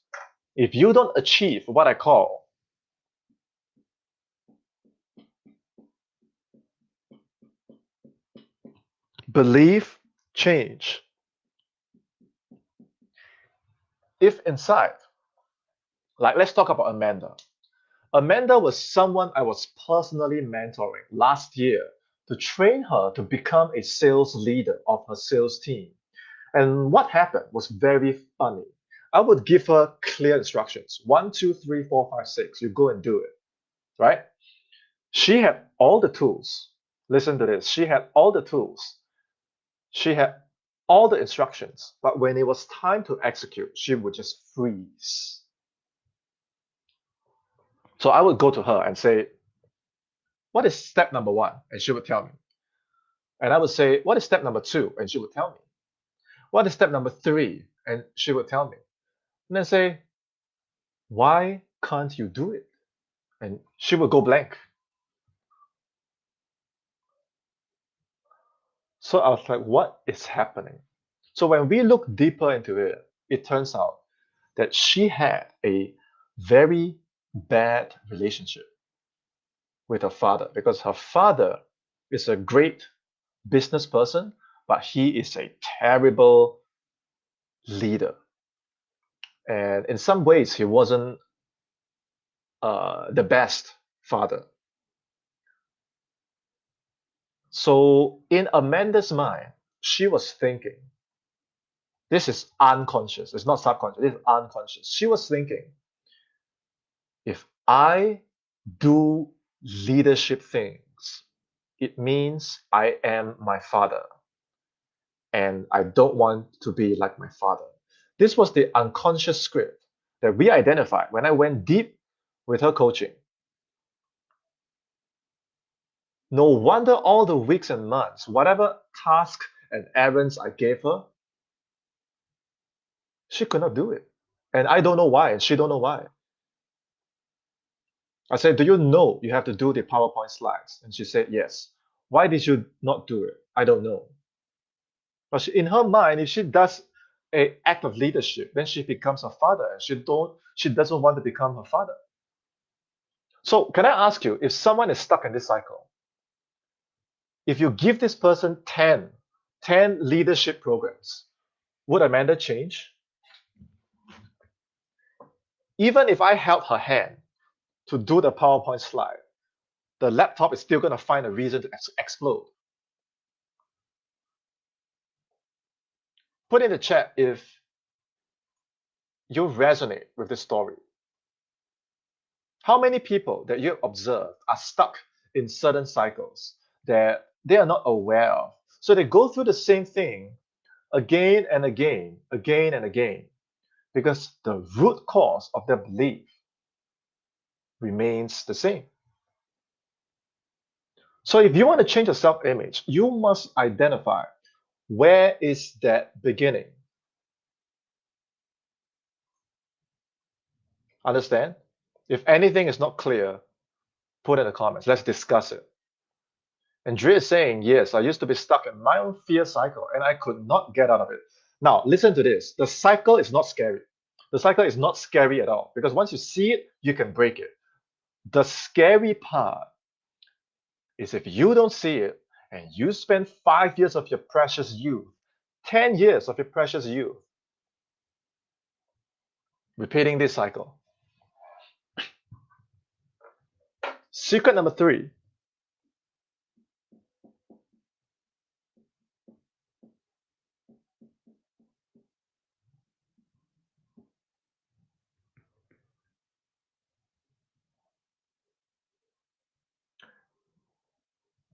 if you don't achieve what I call belief change, if inside, like let's talk about Amanda. Amanda was someone I was personally mentoring last year to train her to become a sales leader of her sales team. And what happened was very funny. I would give her clear instructions: one, two, three, four, five, six. You go and do it, right? She had all the tools. Listen to this. She had all the tools. She had all the instructions. But when it was time to execute, she would just freeze. So I would go to her and say, what is step number one? And she would tell me. And I would say, what is step number two? And she would tell me. What is step number three? And she would tell me. And then say, why can't you do it? And she would go blank. So I was like, what is happening? So when we look deeper into it, it turns out that she had a very bad relationship with her father, because her father is a great business person, but he is a terrible leader. And in some ways, he wasn't the best father. So in Amanda's mind, she was thinking, this is unconscious, it's not subconscious, it's unconscious. She was thinking, if I do leadership things, it means I am my father. And I don't want to be like my father. This was the unconscious script that we identified when I went deep with her coaching. No wonder all the weeks and months, whatever tasks and errands I gave her, she could not do it. And I don't know why, and she don't know why. I said, do you know you have to do the PowerPoint slides? And she said, yes. Why did you not do it? I don't know. But in her mind, if she does an act of leadership, then she becomes a father, and she doesn't want to become her father. So can I ask you, if someone is stuck in this cycle, if you give this person 10 leadership programs, would Amanda change? Even if I held her hand to do the PowerPoint slide, the laptop is still going to find a reason to explode. Put in the chat if you resonate with this story. How many people that you observe are stuck in certain cycles that they are not aware of? So they go through the same thing again and again, again and again, because the root cause of their belief remains the same. So if you want to change your self-image, you must identify, where is that beginning? Understand? If anything is not clear, put in the comments. Let's discuss it. And Dre is saying, yes, I used to be stuck in my own fear cycle and I could not get out of it. Now, listen to this. The cycle is not scary. The cycle is not scary at all because once you see it, you can break it. The scary part is if you don't see it and you spend 5 years of your precious youth, 10 years of your precious youth repeating this cycle. Secret number 3.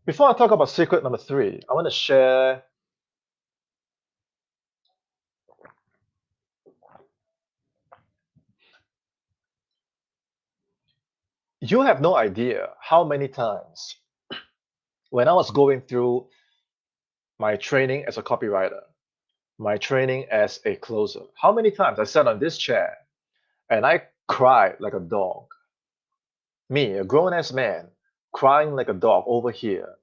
Before I talk about secret number 3, I want to share. You have no idea how many times when I was going through my training as a copywriter, my training as a closer, how many times I sat on this chair and I cried like a dog. Me, a grown ass man, crying like a dog over here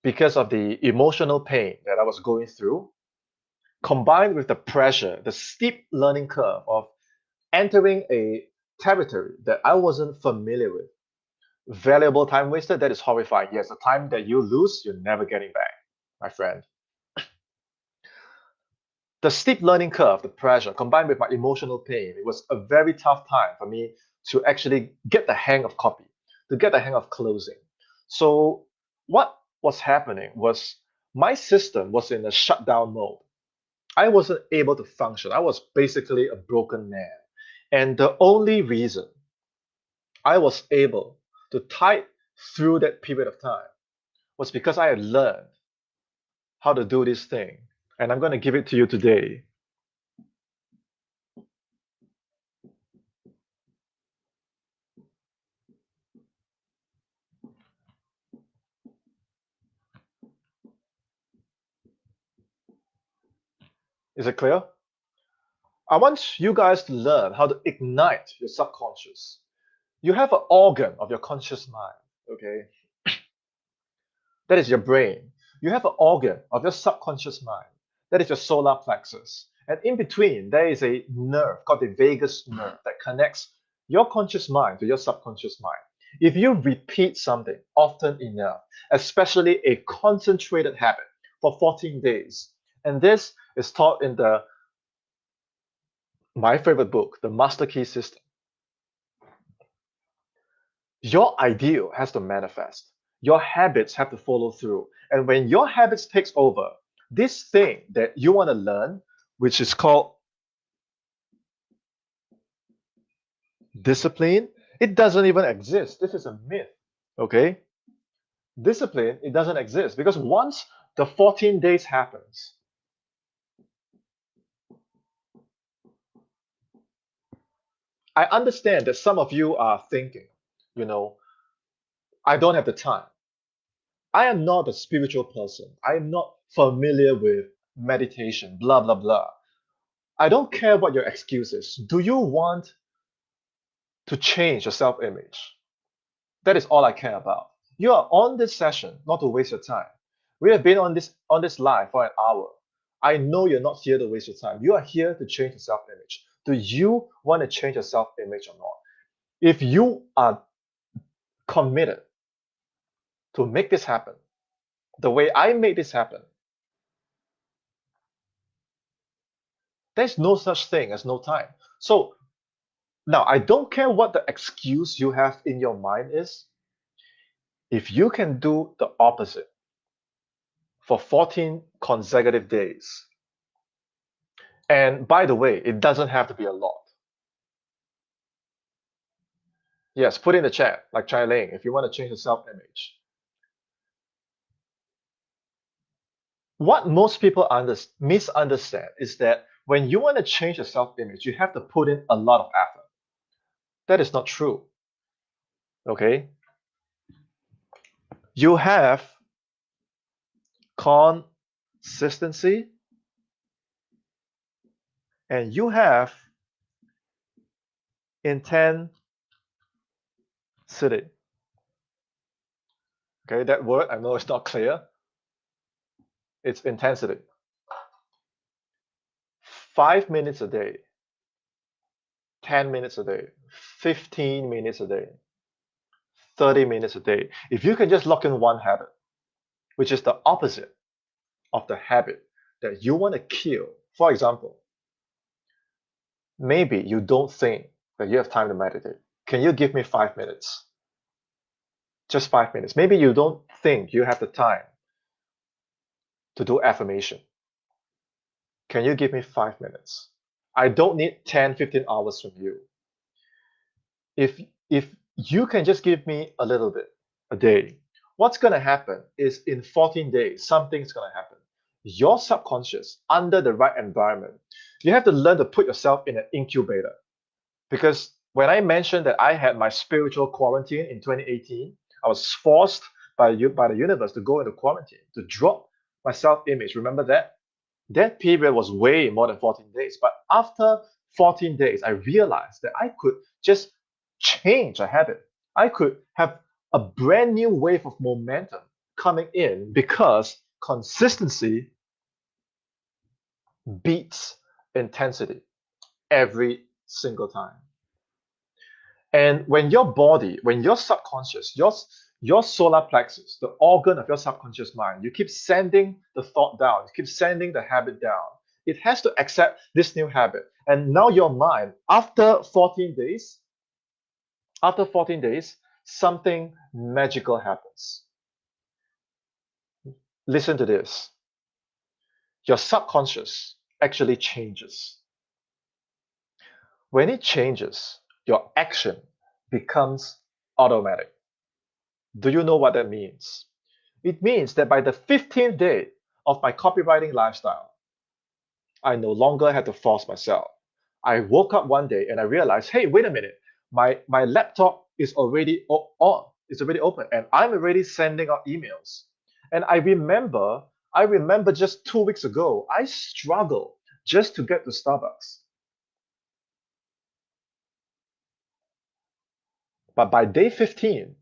because of the emotional pain that I was going through, combined with the pressure, the steep learning curve of entering a territory that I wasn't familiar with. Valuable time wasted, that is horrifying. Yes, the time that you lose, you're never getting back, my friend. The steep learning curve, the pressure, combined with my emotional pain, it was a very tough time for me to actually get the hang of copy, to get the hang of closing. So, what was happening was my system was in a shutdown mode. I wasn't able to function. I was basically a broken man. And the only reason I was able to tide through that period of time was because I had learned how to do this thing. And I'm going to give it to you today. Is it clear? I want you guys to learn how to ignite your subconscious. You have an organ of your conscious mind, okay? That is your brain. You have an organ of your subconscious mind. That is your solar plexus. And in between, there is a nerve called the vagus nerve that connects your conscious mind to your subconscious mind. If you repeat something often enough, especially a concentrated habit for 14 days, and this is taught in the my favorite book, The Master Key System. Your ideal has to manifest. Your habits have to follow through. And when your habits takes over, this thing that you want to learn, which is called discipline, it doesn't even exist. This is a myth. Okay? Discipline, it doesn't exist because once the 14 days happens, I understand that some of you are thinking, you know, I don't have the time. I am not a spiritual person. I am not familiar with meditation, blah, blah, blah. I don't care what your excuse is. Do you want to change your self image? That is all I care about. You are on this session not to waste your time. We have been on this live for an hour. I know you're not here to waste your time. You are here to change your self image. Do you want to change your self image or not? If you are committed to make this happen, the way I made this happen, there's no such thing as no time. So now I don't care what the excuse you have in your mind is. If you can do the opposite for 14 consecutive days, and by the way, it doesn't have to be a lot. Yes, put in the chat, like Chai Ling, if you want to change your self image. What most people misunderstand is that when you want to change your self image, you have to put in a lot of effort. That is not true. Okay? You have consistency and you have Intensity. Okay, that word, I know it's not clear. It's intensity. 5 minutes a day, 10 minutes a day, 15 minutes a day, 30 minutes a day. If you can just lock in one habit, which is the opposite of the habit that you want to kill. For example, maybe you don't think that you have time to meditate. Can you give me 5 minutes? Just 5 minutes. Maybe you don't think you have the time to do affirmation. Can you give me 5 minutes? I don't need 10, 15 hours from you. If you can just give me a little bit a day, what's going to happen is in 14 days, something's going to happen. Your subconscious, under the right environment, you have to learn to put yourself in an incubator. Because when I mentioned that I had my spiritual quarantine in 2018, I was forced by the universe to go into quarantine, to drop my self-image. Remember that? That period was way more than 14 days. But after 14 days, I realized that I could just change a habit. I could have a brand new wave of momentum coming in because consistency beats intensity every single time. And when your body, when your subconscious, your solar plexus, the organ of your subconscious mind, you keep sending the thought down, you keep sending the habit down. It has to accept this new habit. And now your mind, after 14 days, something magical happens. Listen to this. Your subconscious actually changes. When it changes, your action becomes automatic. Do you know what that means? It means that by the 15th day of my copywriting lifestyle, I no longer had to force myself. I woke up one day and I realized, hey, wait a minute, my laptop is already on, it's already open, and I'm already sending out emails. And I remember just 2 weeks ago, I struggled just to get to Starbucks. But by day 15,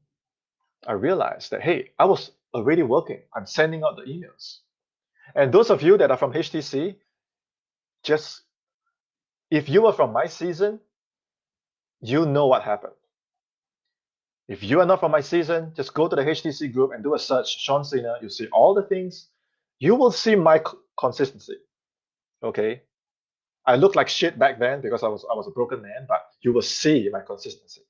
I realized that, hey, I was already working. I'm sending out the emails. And those of you that are from HTC, just if you were from my season, you know what happened. If you are not from my season, just go to the HTC group and do a search, Sean Sena. You see all the things. You will see my consistency. Okay, I looked like shit back then because I was a broken man, but you will see my consistency.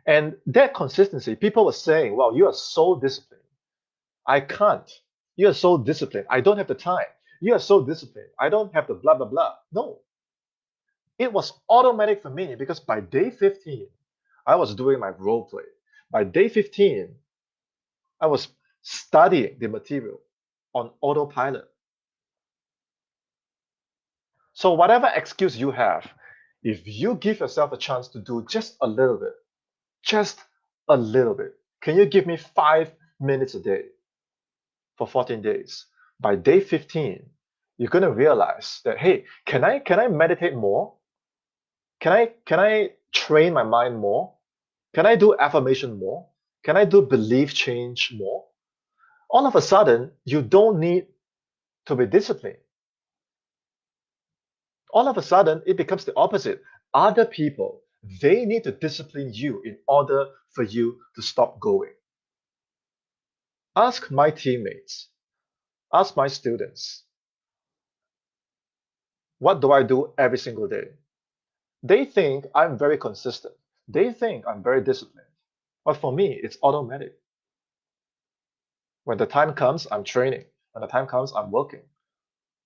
And that consistency, people were saying, "Wow, you are so disciplined." I can't. You are so disciplined. I don't have the time. You are so disciplined. I don't have the blah blah blah. No, it was automatic for me because by day 15, I was doing my role play. By day 15, I was studying the material on autopilot. So, whatever excuse you have, if you give yourself a chance to do just a little bit, can you give me 5 minutes a day for 14 days? By day 15, you're going to realize that, hey, can I meditate more? Can I train my mind more? Can I do affirmation more? Can I do belief change more? All of a sudden, you don't need to be disciplined. All of a sudden, it becomes the opposite. Other people, they need to discipline you in order for you to stop going. Ask my teammates, ask my students, what do I do every single day? They think I'm very consistent. They think I'm very disciplined. But for me, it's automatic. When the time comes, I'm training. When the time comes, I'm working.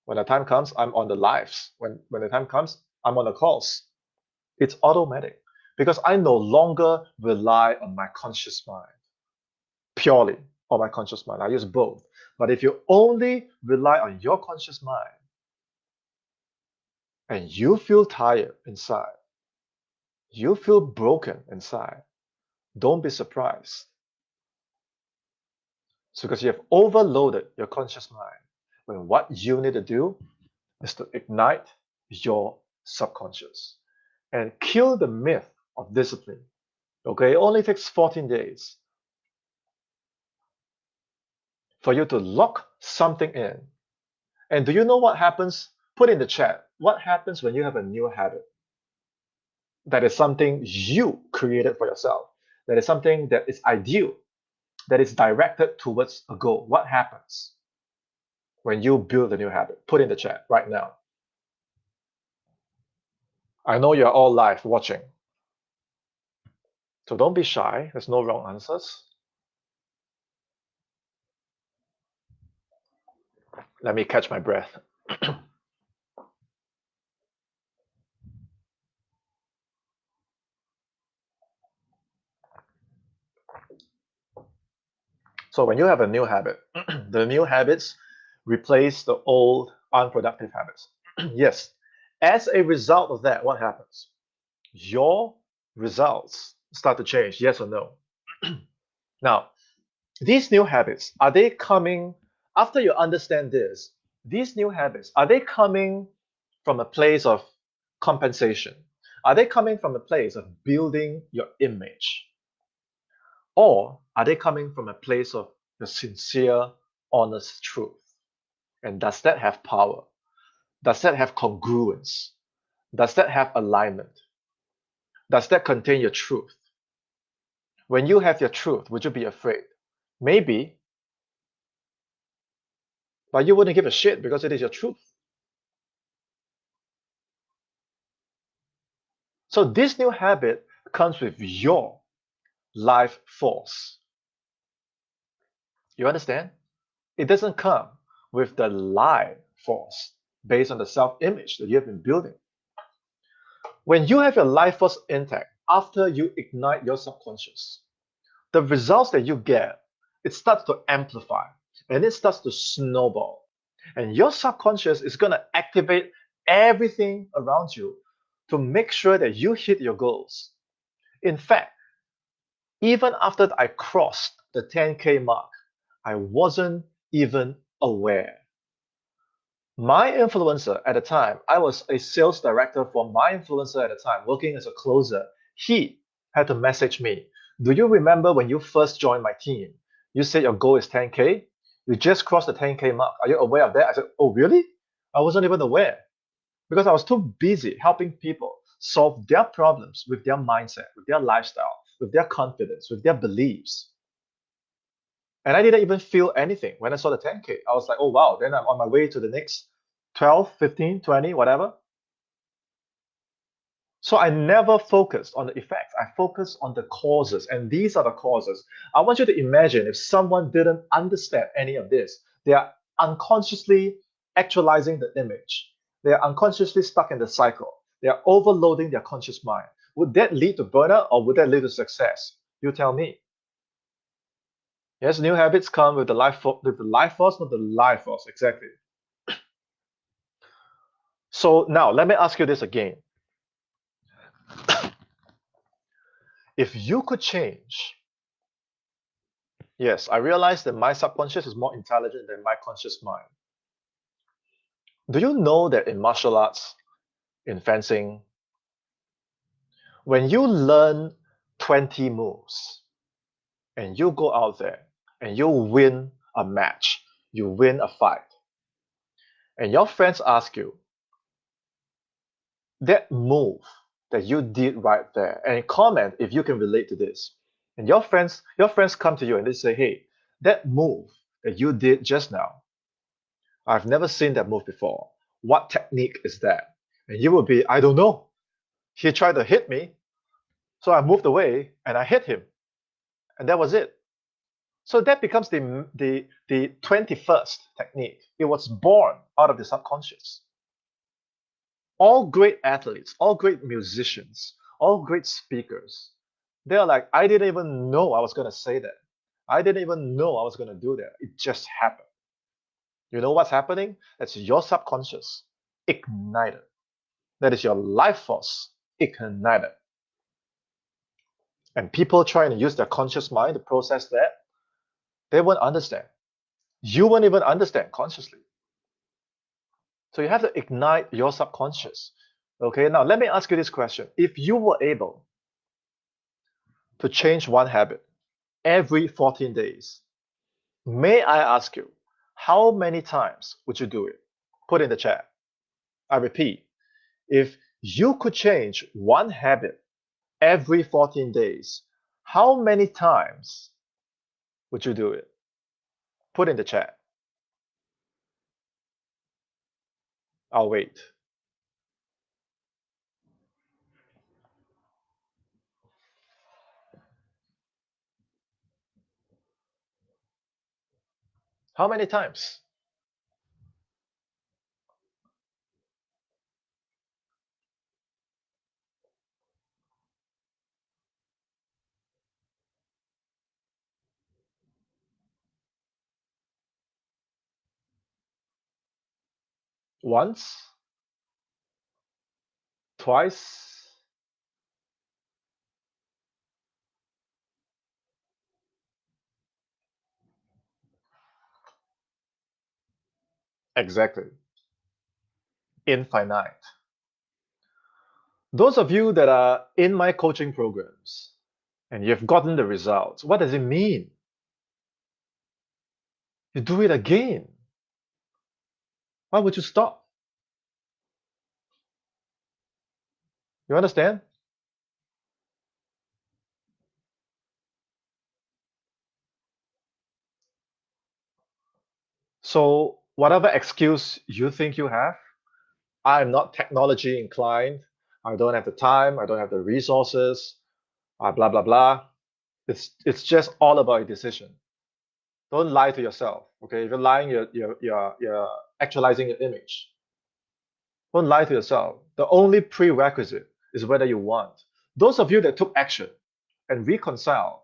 When the time comes, I'm on the lives. When the time comes, I'm on the calls. It's automatic because I no longer rely on my conscious mind, purely on my conscious mind. I use both. But if you only rely on your conscious mind and you feel tired inside, you feel broken inside, don't be surprised. It's because you have overloaded your conscious mind when what you need to do is to ignite your subconscious and kill the myth of discipline. Okay, it only takes 14 days for you to lock something in. And do you know what happens? Put in the chat. What happens when you have a new habit? That is something you created for yourself. That is something that is ideal, that is directed towards a goal. What happens when you build a new habit? Put in the chat right now. I know you're all live watching, so don't be shy. There's no wrong answers. Let me catch my breath. So when you have a new habit, the new habits replace the old unproductive habits. Yes. As a result of that, what happens? Your results start to change, yes or no? Now, these new habits, are they coming, after you understand this, these new habits, are they coming from a place of compensation? Are they coming from a place of building your image? Or are they coming from a place of the sincere, honest truth? And does that have power? Does that have congruence? Does that have alignment? Does that contain your truth? When you have your truth, would you be afraid? Maybe, but you wouldn't give a shit because it is your truth. So this new habit comes with your life force. You understand? It doesn't come with the lie force based on the self-image that you have been building. When you have your life force intact, after you ignite your subconscious, the results that you get, it starts to amplify and it starts to snowball. And your subconscious is going to activate everything around you to make sure that you hit your goals. In fact, even after I crossed the 10K mark, I wasn't even aware. My influencer at the time, I was a sales director for my influencer at the time, working as a closer. He had to message me. Do you remember when you first joined my team? You said your goal is 10K. You just crossed the 10K mark. Are you aware of that? I said, oh, really? I wasn't even aware because I was too busy helping people solve their problems with their mindset, with their lifestyle, with their confidence, with their beliefs. And I didn't even feel anything when I saw the 10K. I was like, oh, wow. Then I'm on my way to the next 12, 15, 20, whatever. So I never focused on the effects. I focused on the causes. And these are the causes. I want you to imagine if someone didn't understand any of this, they are unconsciously actualizing the image. They are unconsciously stuck in the cycle. They are overloading their conscious mind. Would that lead to burnout or would that lead to success? You tell me. Yes, new habits come with the life force, not the life force. Exactly. So now let me ask you this again. If you could change, yes, I realize that my subconscious is more intelligent than my conscious mind. Do you know that in martial arts, in fencing, when you learn 20 moves and you go out there and you win a match, you win a fight, and your friends ask you, that move that you did right there, and comment if you can relate to this. And your friends come to you and they say, hey, that move that you did just now, I've never seen that move before. What technique is that? And you will be, I don't know. He tried to hit me, so I moved away and I hit him. And that was it. So that becomes the 21st technique. It was born out of the subconscious. All great athletes, all great musicians, all great speakers, they're like, I didn't even know I was going to say that. I didn't even know I was going to do that. It just happened. You know what's happening? That's your subconscious ignited. That is your life force ignited. And people trying to use their conscious mind to process that, they won't understand. You won't even understand consciously. So you have to ignite your subconscious. Okay, now let me ask you this question. If you were able to change one habit every 14 days, may I ask you, how many times would you do it? Put in the chat. I repeat, if you could change one habit every 14 days, how many times would you do it? Put in the chat. I'll wait. How many times? Once? Twice? Exactly. Infinite. Those of you that are in my coaching programs and you've gotten the results, what does it mean? You do it again. Why would you stop? You understand? So, whatever excuse you think you have, I'm not technology inclined. I don't have the time. I don't have the resources. Blah, blah, blah. It's just all about a decision. Don't lie to yourself. Okay, if you're lying, you're actualizing your image. Don't lie to yourself. The only prerequisite is whether you want. Those of you that took action and reconciled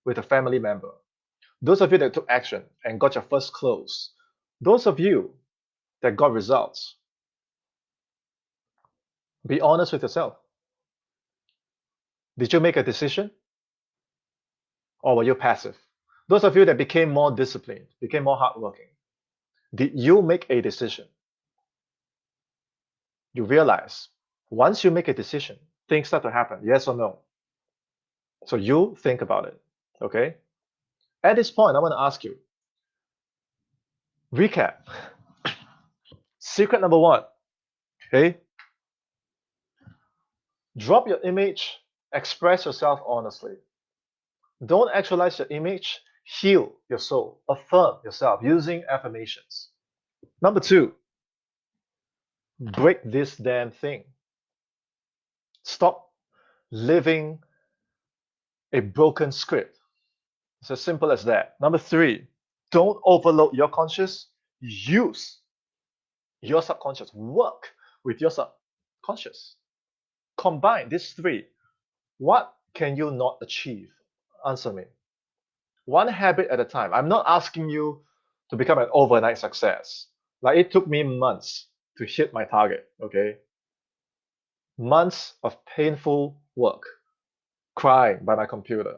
with a family member, those of you that took action and got your first close, those of you that got results, be honest with yourself. Did you make a decision or were you passive? Those of you that became more disciplined, became more hardworking, did you make a decision? You realize once you make a decision, things start to happen, yes or no? So you think about it, okay? At this point, I want to ask you, recap. Secret number one, okay? Drop your image, express yourself honestly. Don't actualize your image, heal your soul, affirm yourself using affirmations. Number two, break this damn thing. Stop living a broken script. It's as simple as that. Number three, don't overload your conscious. Use your subconscious. Work with your subconscious. Combine these three. What can you not achieve? Answer me. One habit at a time. I'm not asking you to become an overnight success. Like it took me months to hit my target, okay? Months of painful work, crying by my computer.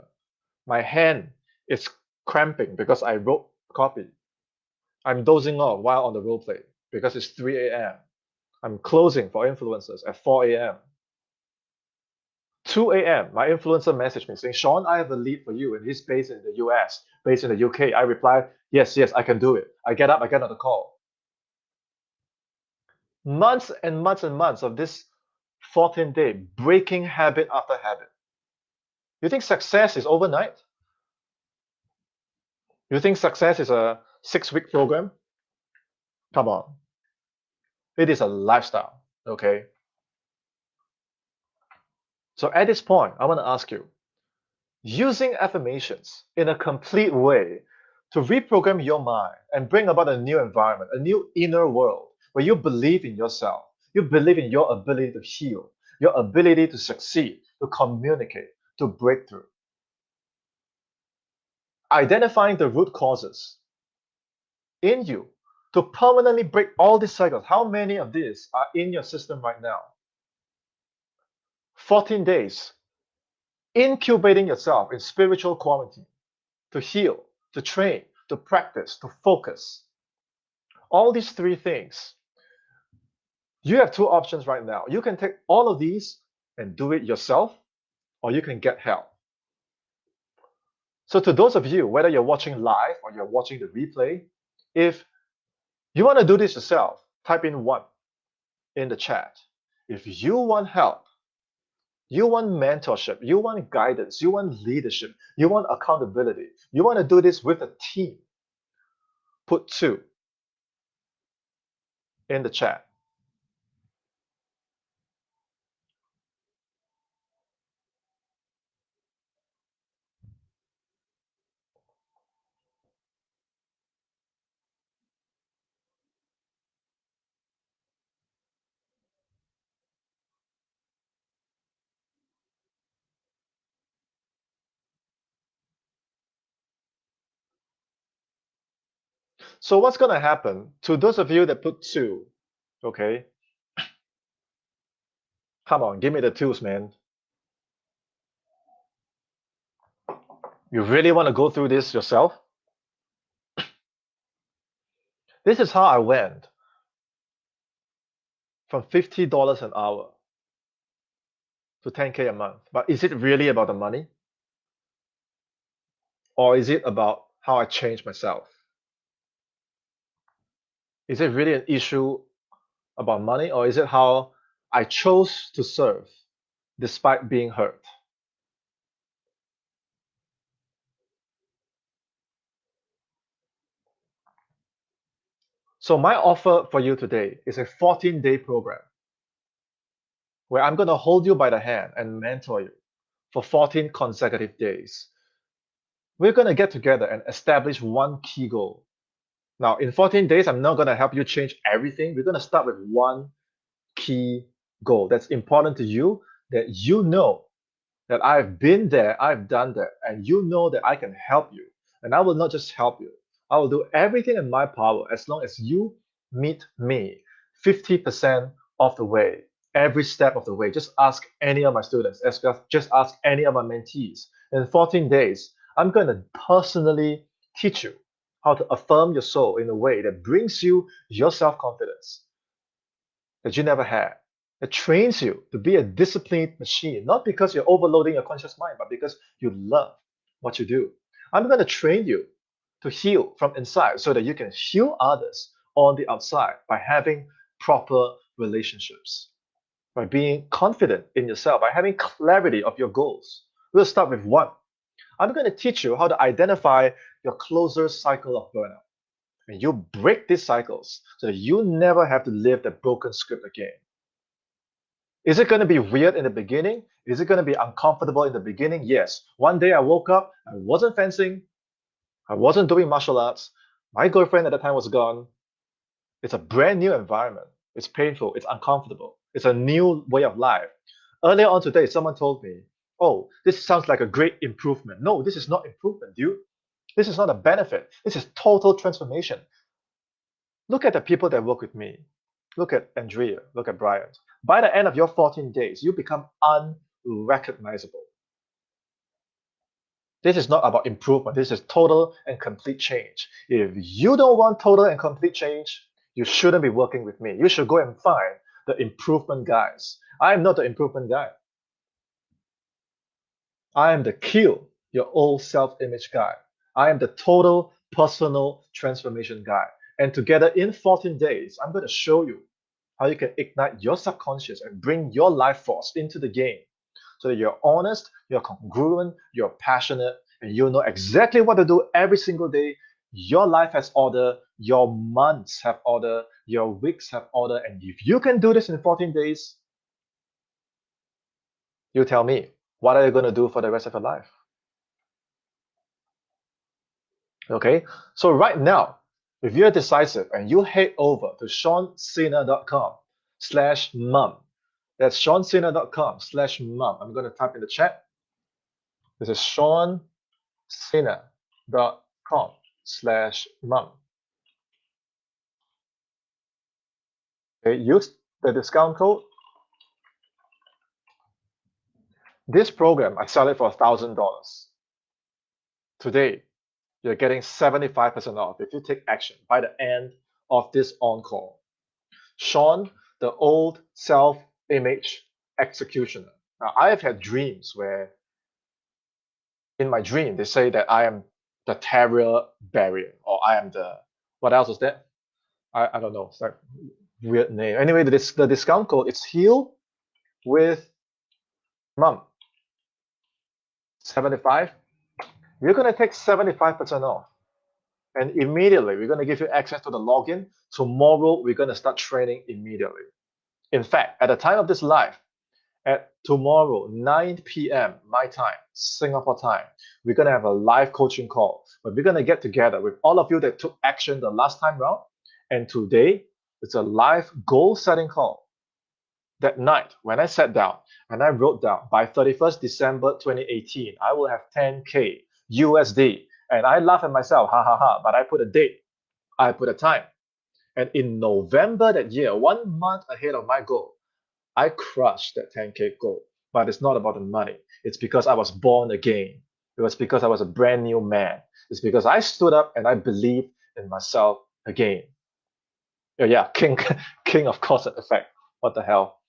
My hand is cramping because I wrote copy. I'm dozing off while on the role play because it's 3 a.m. I'm closing for influencers at 4 a.m. 2 a.m. My influencer messaged me saying, Sean, I have a lead for you, and he's based in the US, based in the UK. I reply, yes, I can do it. I get up, I get on the call. Months and months and months of this 14-day breaking habit after habit. You think success is overnight? You think success is a 6-week program? Come on. It is a lifestyle, okay? So at this point, I want to ask you, using affirmations in a complete way to reprogram your mind and bring about a new environment, a new inner world where you believe in yourself, you believe in your ability to heal, your ability to succeed, to communicate, to break through. Identifying the root causes in you to permanently break all these cycles. How many of these are in your system right now? 14 days, incubating yourself in spiritual quarantine to heal, to train, to practice, to focus. All these three things. You have two options right now. You can take all of these and do it yourself, or you can get help. So to those of you, whether you're watching live or you're watching the replay, if you want to do this yourself, type in 1 in the chat. If you want help, you want mentorship, you want guidance, you want leadership, you want accountability, you want to do this with a team, put 2 in the chat. So what's going to happen to those of you that put 2, okay? Come on, give me the 2s, man. You really want to go through this yourself? This is how I went from $50 an hour to 10K a month. But is it really about the money? Or is it about how I changed myself? Is it really an issue about money, or is it how I chose to serve despite being hurt? So my offer for you today is a 14-day program where I'm going to hold you by the hand and mentor you for 14 consecutive days. We're going to get together and establish one key goal. Now, in 14 days, I'm not going to help you change everything. We're going to start with one key goal that's important to you, that you know that I've been there, I've done that, and you know that I can help you. And I will not just help you, I will do everything in my power as long as you meet me 50% of the way, every step of the way. Just ask any of my students, just ask any of my mentees. In 14 days, I'm going to personally teach you how to affirm your soul in a way that brings you your self confidence that you never had. It trains you to be a disciplined machine, not because you're overloading your conscious mind, but because you love what you do. I'm going to train you to heal from inside so that you can heal others on the outside by having proper relationships, by being confident in yourself, by having clarity of your goals. We'll start with 1. I'm going to teach you how to identify your closer cycle of burnout. And you break these cycles so that you never have to live the broken script again. Is it going to be weird in the beginning? Is it going to be uncomfortable in the beginning? Yes. One day I woke up, I wasn't fencing, I wasn't doing martial arts. My girlfriend at the time was gone. It's a brand new environment. It's painful, it's uncomfortable. It's a new way of life. Earlier on today, someone told me, oh, this sounds like a great improvement. No, this is not improvement, dude. This is not a benefit. This is total transformation. Look at the people that work with me. Look at Andrea. Look at Brian. By the end of your 14 days, you become unrecognizable. This is not about improvement. This is total and complete change. If you don't want total and complete change, you shouldn't be working with me. You should go and find the improvement guys. I am not the improvement guy. I am the kill your old self-image guy. I am the total personal transformation guy. And together in 14 days, I'm going to show you how you can ignite your subconscious and bring your life force into the game so that you're honest, you're congruent, you're passionate, and you know exactly what to do every single day. Your life has order, your months have order, your weeks have order. And if you can do this in 14 days, you tell me, what are you going to do for the rest of your life? Okay, so right now, if you're decisive and you head over to seansena.com/mum, that's seansena.com/mum. I'm going to type in the chat. This is seansena.com/mum. Okay, use the discount code. This program, I sell it for $1,000. Today, you're getting 75% off if you take action by the end of this on-call. Sean, the old self-image executioner. Now, I have had dreams where In my dream, they say that I am the terror barrier, or I am the, what else is that? I don't know. It's like weird name. Anyway, the discount code is heal with mum 75. We're gonna take 75% off, and immediately we're gonna give you access to the login. Tomorrow we're gonna start training immediately. In fact, at the time of this live, at tomorrow 9 p.m. my time, Singapore time, we're gonna have a live coaching call. But we're gonna get together with all of you that took action the last time round, and today it's a live goal setting call. That night, when I sat down and I wrote down by 31st December 2018, I will have 10K USD. And I laugh at myself, ha ha ha, but I put a date, I put a time. And in November that year, 1 month ahead of my goal, I crushed that 10K goal. But it's not about the money. It's because I was born again. It was because I was a brand new man. It's because I stood up and I believed in myself again. Yeah, king, king of cause and effect. What the hell?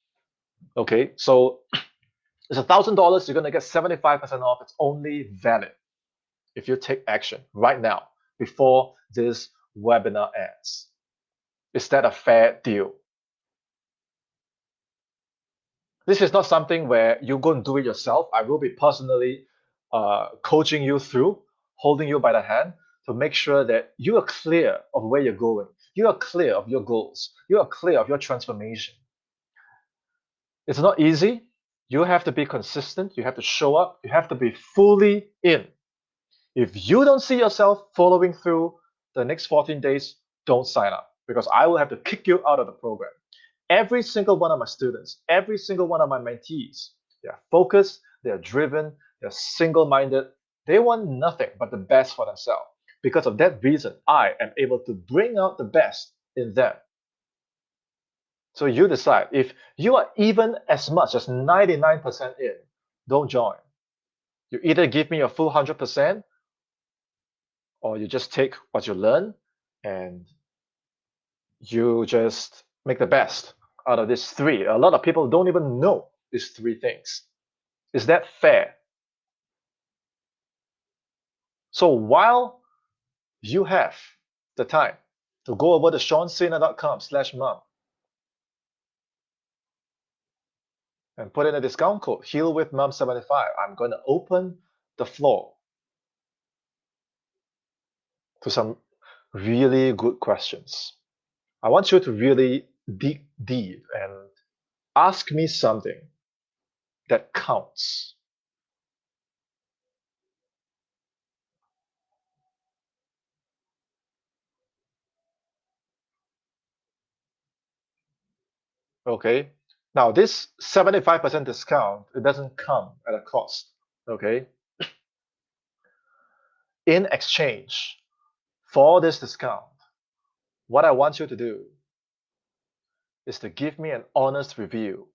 Okay, so it's $1,000. You're gonna get 75% off. It's only valid if you take action right now before this webinar ends. Is that a fair deal? This is not something where you go and do it yourself. I will be personally coaching you through, holding you by the hand to make sure that you are clear of where you're going. You are clear of your goals. You are clear of your transformation. It's not easy. You have to be consistent. You have to show up. You have to be fully in. If you don't see yourself following through the next 14 days, don't sign up because I will have to kick you out of the program. Every single one of my students, every single one of my mentees, they're focused, they're driven, they're single-minded. They want nothing but the best for themselves. Because of that reason, I am able to bring out the best in them. So you decide. If you are even as much as 99% in, don't join. You either give me your full 100% or you just take what you learn and you just make the best out of these three. A lot of people don't even know these three things. Is that fair? So while you have the time to go over to seansena.com/mom and put in a discount code heal with mom 75, I'm going to open the floor to some really good questions. I want you to really dig deep and ask me something that counts. Okay. Now this 75% discount, it doesn't come at a cost. Okay. In exchange for this discount, what I want you to do is to give me an honest review,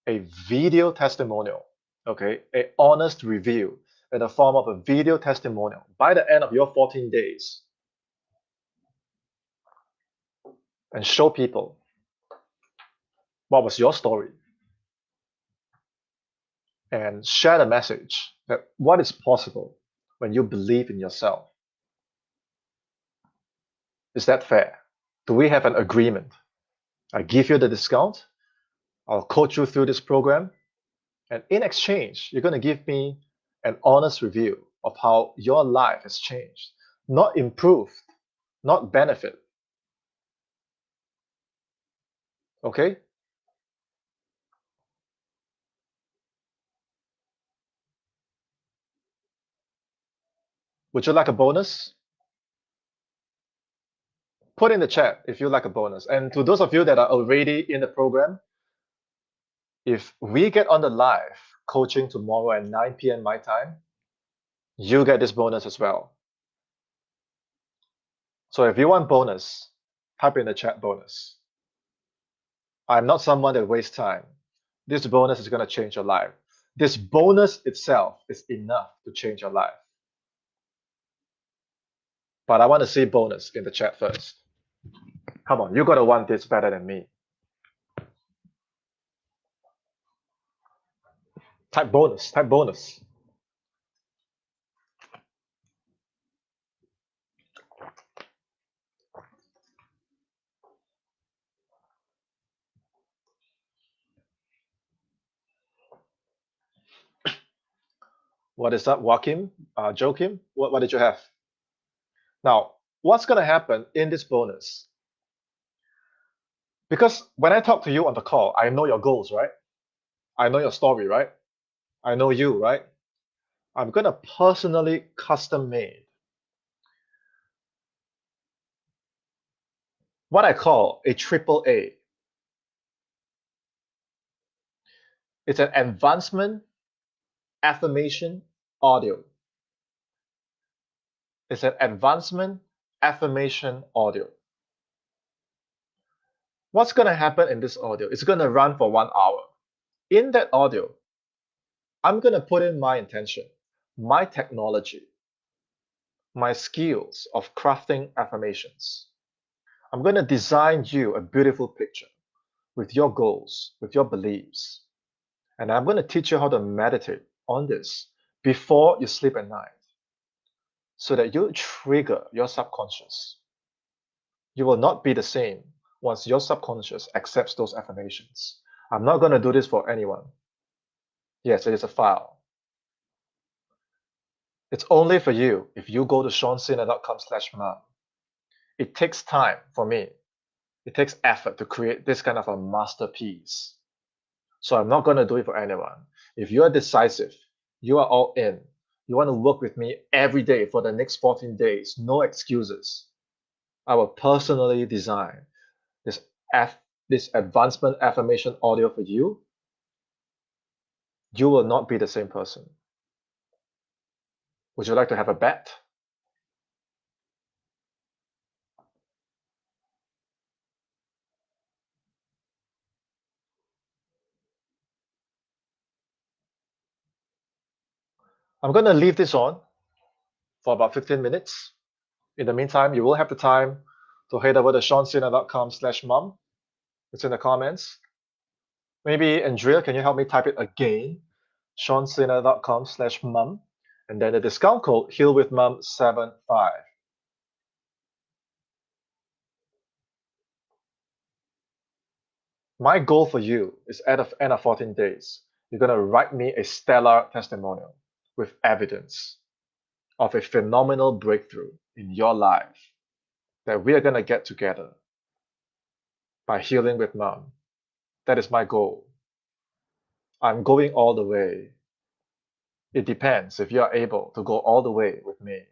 a video testimonial. Okay. A honest review in the form of a video testimonial by the end of your 14 days and show people what was your story and share the message that what is possible when you believe in yourself. Is that fair? Do we have an agreement? I give you the discount, I'll coach you through this program, and in exchange, you're going to give me an honest review of how your life has changed, not improved, not benefit. Okay? Would you like a bonus? Put in the chat if you like a bonus. And to those of you that are already in the program, if we get on the live coaching tomorrow at 9 p.m. my time, you get this bonus as well. So if you want bonus, type in the chat bonus. I'm not someone that wastes time. This bonus is going to change your life. This bonus itself is enough to change your life. But I want to see bonus in the chat first. Come on, you got to want this better than me. Type bonus, type bonus. What is up, Joaquin? Joachim? What did you have? Now, what's going to happen in this bonus? Because when I talk to you on the call, I know your goals, right? I know your story, right? I know you, right? I'm going to personally custom made what I call a triple A. It's an advancement affirmation audio. It's an advancement affirmation audio. What's going to happen in this audio? It's going to run for 1 hour. In that audio, I'm going to put in my intention, my technology, my skills of crafting affirmations. I'm going to design you a beautiful picture with your goals, with your beliefs. And I'm going to teach you how to meditate on this before you sleep at night so that you trigger your subconscious. You will not be the same once your subconscious accepts those affirmations. I'm not going to do this for anyone. Yes, it is a file. It's only for you if you go to seansena.com/mom. It takes time for me. It takes effort to create this kind of a masterpiece. So I'm not going to do it for anyone. If you are decisive, you are all in, you want to work with me every day for the next 14 days, no excuses. I will personally design this this advancement affirmation audio for you. You will not be the same person. Would you like to have a bet? I'm going to leave this on for about 15 minutes. In the meantime, you will have the time to head over to seansena.com/mom. It's in the comments. Maybe, Andrea, can you help me type it again? seansena.com/mom. And then the discount code healwithmom75. My goal for you is at the end of 14 days, you're going to write me a stellar testimonial with evidence of a phenomenal breakthrough in your life that we are going to get together by healing with mom. That is my goal. I'm going all the way. It depends if you are able to go all the way with me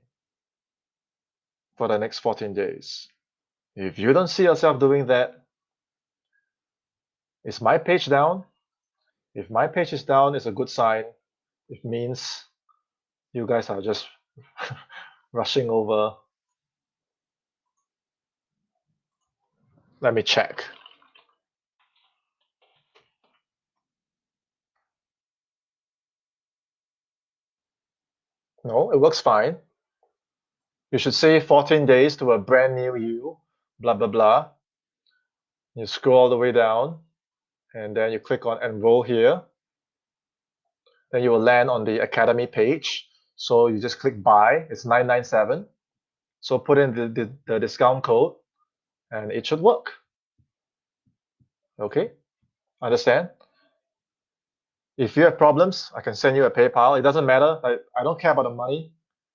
for the next 14 days. If you don't see yourself doing that, is my page down? If my page is down, it's a good sign. It means you guys are just rushing over. Let me check. No, it works fine. You should say 14 days to a brand new you, blah, blah, blah. You scroll all the way down and then you click on enroll here. Then you will land on the Academy page. So you just click buy, it's 997. So put in the discount code and it should work. Okay, understand? If you have problems, I can send you a PayPal. It doesn't matter. I don't care about the money.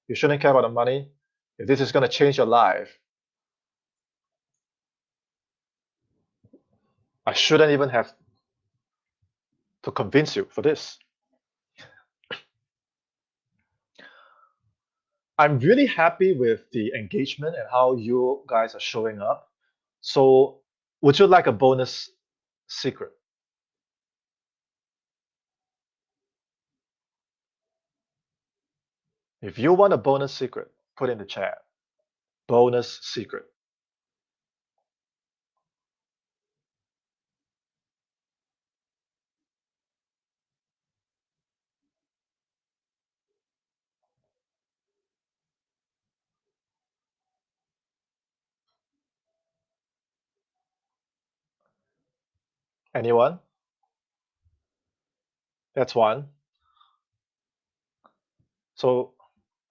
You shouldn't care about the money. If this is going to change your life, I shouldn't even have to convince you for this. I'm really happy with the engagement and how you guys are showing up. So, would you like a bonus secret? If you want a bonus secret, put in the chat. Bonus secret. Anyone? That's one. So,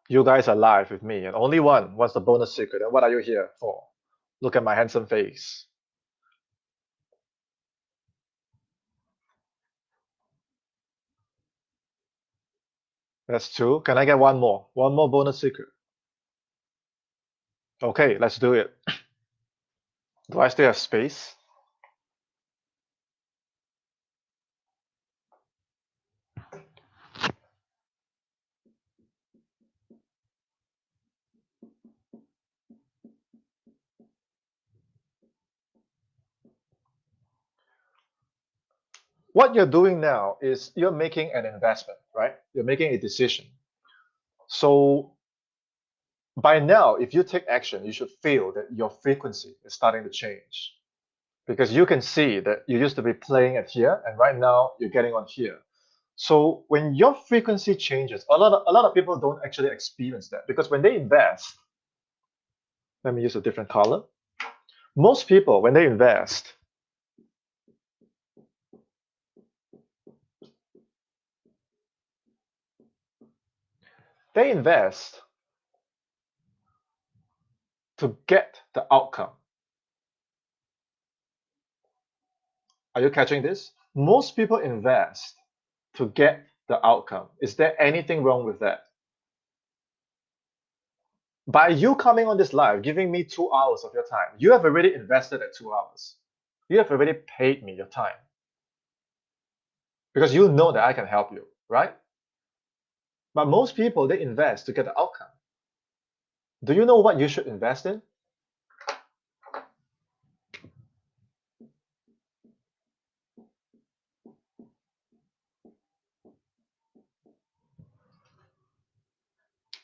you guys are live with me, and only one wants the bonus secret. And what are you here for? Look at my handsome face. That's two. Can I get one more? One more bonus secret. Okay, let's do it. Do I still have space? What you're doing now is you're making an investment, right? You're making a decision. So by now, if you take action, you should feel that your frequency is starting to change because you can see that you used to be playing at here and right now you're getting on here. So when your frequency changes, a lot of people don't actually experience that because when they invest, let me use a different color. Most people, when they invest to get the outcome. Are you catching this? Most people invest to get the outcome. Is there anything wrong with that? By you coming on this live, giving me 2 hours of your time, you have already invested that 2 hours. You have already paid me your time because you know that I can help you, right? But most people, they invest to get the outcome. Do you know what you should invest in?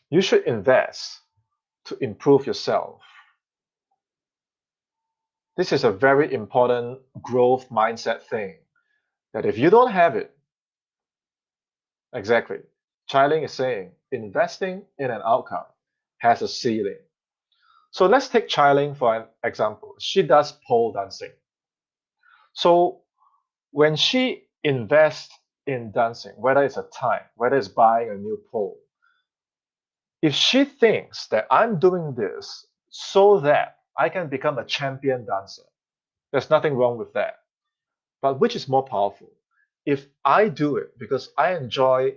You should invest to improve yourself. This is a very important growth mindset thing that if you don't have it, exactly, Chiling is saying investing in an outcome has a ceiling. So let's take Chiling for an example. She does pole dancing. So when she invests in dancing, whether it's a time, whether it's buying a new pole, if she thinks that I'm doing this so that I can become a champion dancer, there's nothing wrong with that. But which is more powerful? If I do it because I enjoy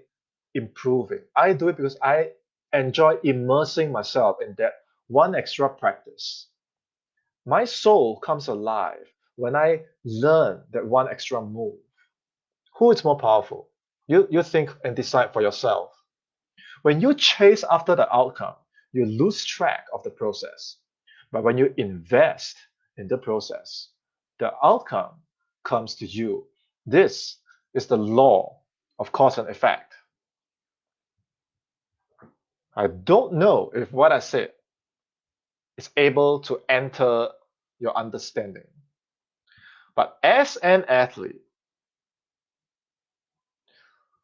improving, I do it because I enjoy immersing myself in that one extra practice. My soul comes alive when I learn that one extra move. Who is more powerful? You think and decide for yourself. When you chase after the outcome, you lose track of the process. But when you invest in the process, the outcome comes to you. This is the law of cause and effect. I don't know if what I said is able to enter your understanding. But as an athlete,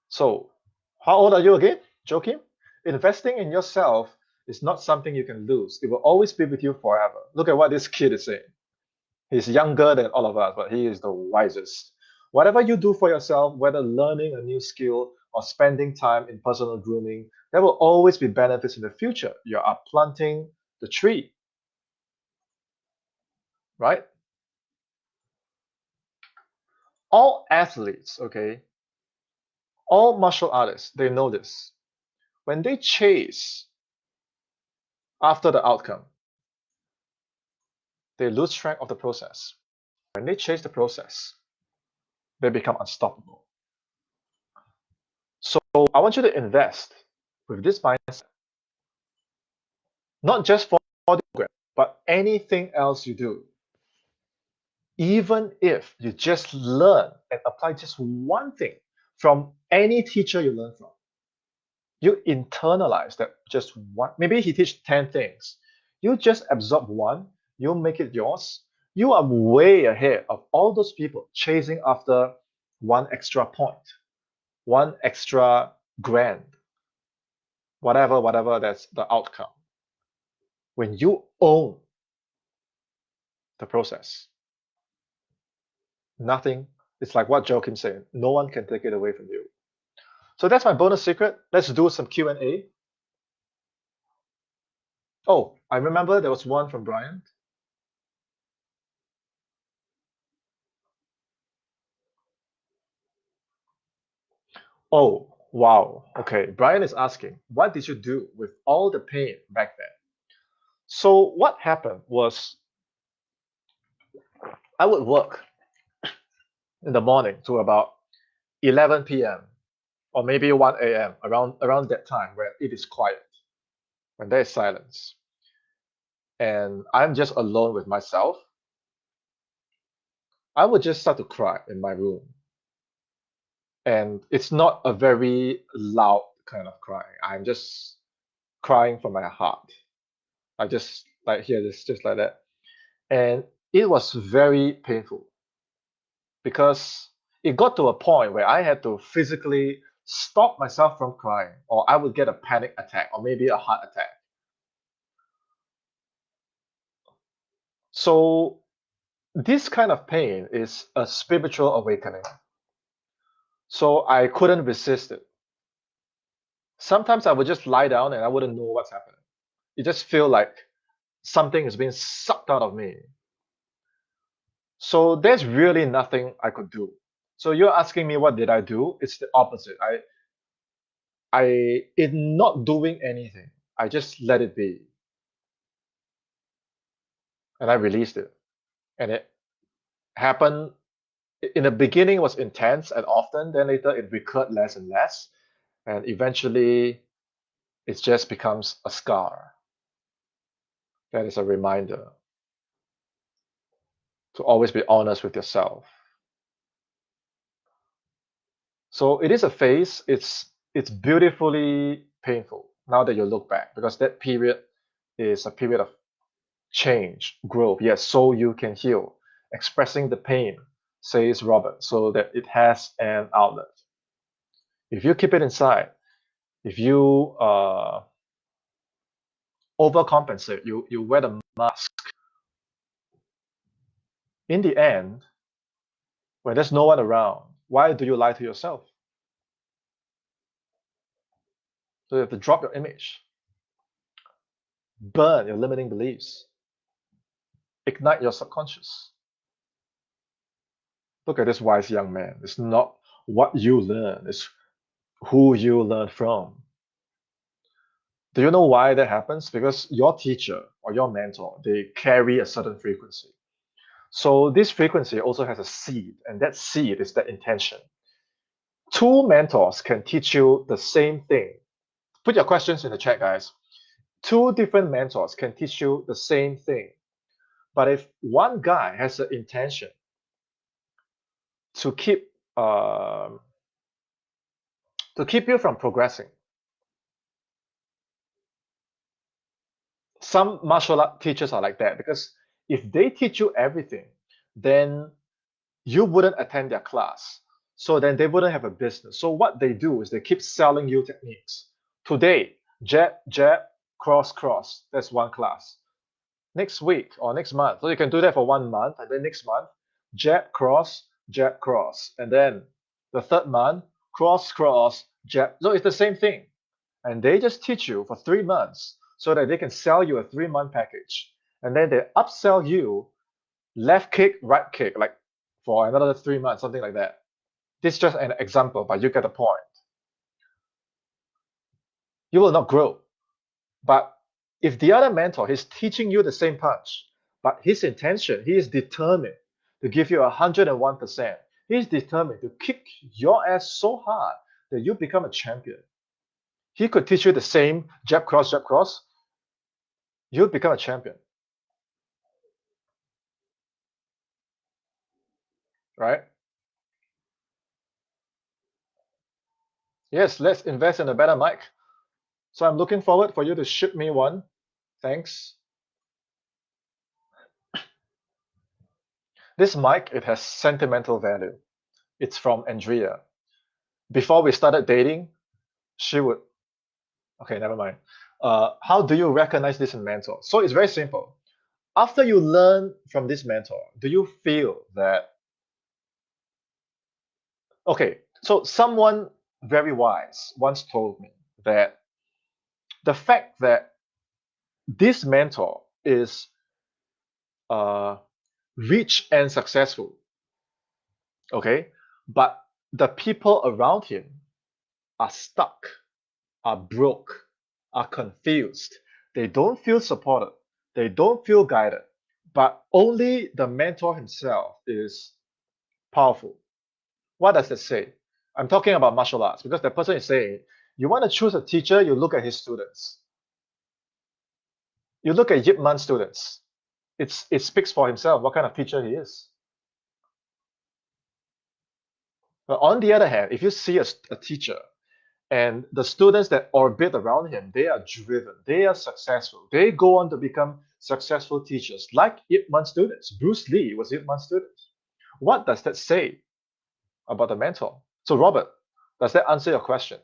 so how old are you again, Joachim? Investing in yourself is not something you can lose. It will always be with you forever. Look at what this kid is saying. He's younger than all of us, but he is the wisest. Whatever you do for yourself, whether learning a new skill or spending time in personal grooming, there will always be benefits in the future. You are planting the tree, right? All athletes, okay, all martial artists, they know this. When they chase after the outcome, they lose track of the process. When they chase the process, they become unstoppable. So I want you to invest with this mindset, not just for the program, but anything else you do. Even if you just learn and apply just one thing from any teacher you learn from, you internalize that just one. Maybe he teach 10 things. You just absorb one, you make it yours. You are way ahead of all those people chasing after one extra point, one extra grand, whatever that's the outcome. When you own the process, nothing, it's like what Joachim said, no one can take it away from you. So that's my bonus secret. Let's do some Q&A. Oh, I remember there was one from Brian. Oh, Wow. Okay. Brian is asking, what did you do with all the pain back then? So what happened was I would work in the morning to about 11 p.m. or maybe 1 a.m. around that time where it is quiet, when there is silence, and I'm just alone with myself. I would just start to cry in my room. And it's not a very loud kind of crying. I'm just crying from my heart. I just like hear this just like that. And it was very painful because it got to a point where I had to physically stop myself from crying, or I would get a panic attack or maybe a heart attack. So this kind of pain is a spiritual awakening. So I couldn't resist it. Sometimes I would just lie down and I wouldn't know what's happening. It just feel like something is being sucked out of me. So there's really nothing I could do. So you're asking me what did I do? It's the opposite. In not doing anything, I just let it be and I released it. And it happened in the beginning it was intense and often, then later it recurred less and less, and eventually it just becomes a scar. That is a reminder to always be honest with yourself. So it is a phase. It's beautifully painful now that you look back because that period is a period of change, growth. Yes, so you can heal, expressing the pain, says Robert, so that it has an outlet. If you keep it inside, if you overcompensate, you wear the mask. In the end, when there's no one around, why do you lie to yourself? So you have to drop your image, burn your limiting beliefs, ignite your subconscious. Look at this wise young man. It's not what you learn, it's who you learn from. Do you know why that happens? Because your teacher or your mentor, they carry a certain frequency. So this frequency also has a seed, and that seed is that intention. Two mentors can teach you the same thing. Put your questions in the chat, guys. Two different mentors can teach you the same thing. But if one guy has the intention to um, keep you from progressing, some martial art teachers are like that because if they teach you everything, then you wouldn't attend their class. So then they wouldn't have a business. So what they do is they keep selling you techniques. Today, jab, jab, cross, cross. That's one class. Next week or next month. So you can do that for 1 month, and then next month, jab, cross. And then the third month, cross, cross, jab. So it's the same thing. And they just teach you for 3 months so that they can sell you a 3-month package. And then they upsell you left kick, right kick, like for another 3 months, something like that. This is just an example, but you get the point. You will not grow. But if the other mentor is teaching you the same punch, but his intention, he is determined to give you 101%. He's determined to kick your ass so hard that you become a champion. He could teach you the same jab cross, you'll become a champion, right? Yes, let's invest in a better mic. So I'm looking forward for you to ship me one. Thanks. This mic, it has sentimental value. It's from Andrea. Before we started dating, she would, okay, never mind. How do you recognize this in mentor? So it's very simple. After you learn from this mentor, do you feel that, okay, so someone very wise once told me that the fact that this mentor is uh, rich and successful, okay, but the people around him are stuck, are broke, are confused. They don't feel supported. They don't feel guided. But only the mentor himself is powerful. What does that say? I'm talking about martial arts because the person is saying, you want to choose a teacher, you look at his students. You look at Yip Man's students. It speaks for himself what kind of teacher he is. But on the other hand, if you see a teacher and the students that orbit around him, they are driven, they are successful, they go on to become successful teachers, like Ip Man students. Bruce Lee was Ip Man students. What does that say about the mentor? So, Robert, does that answer your question?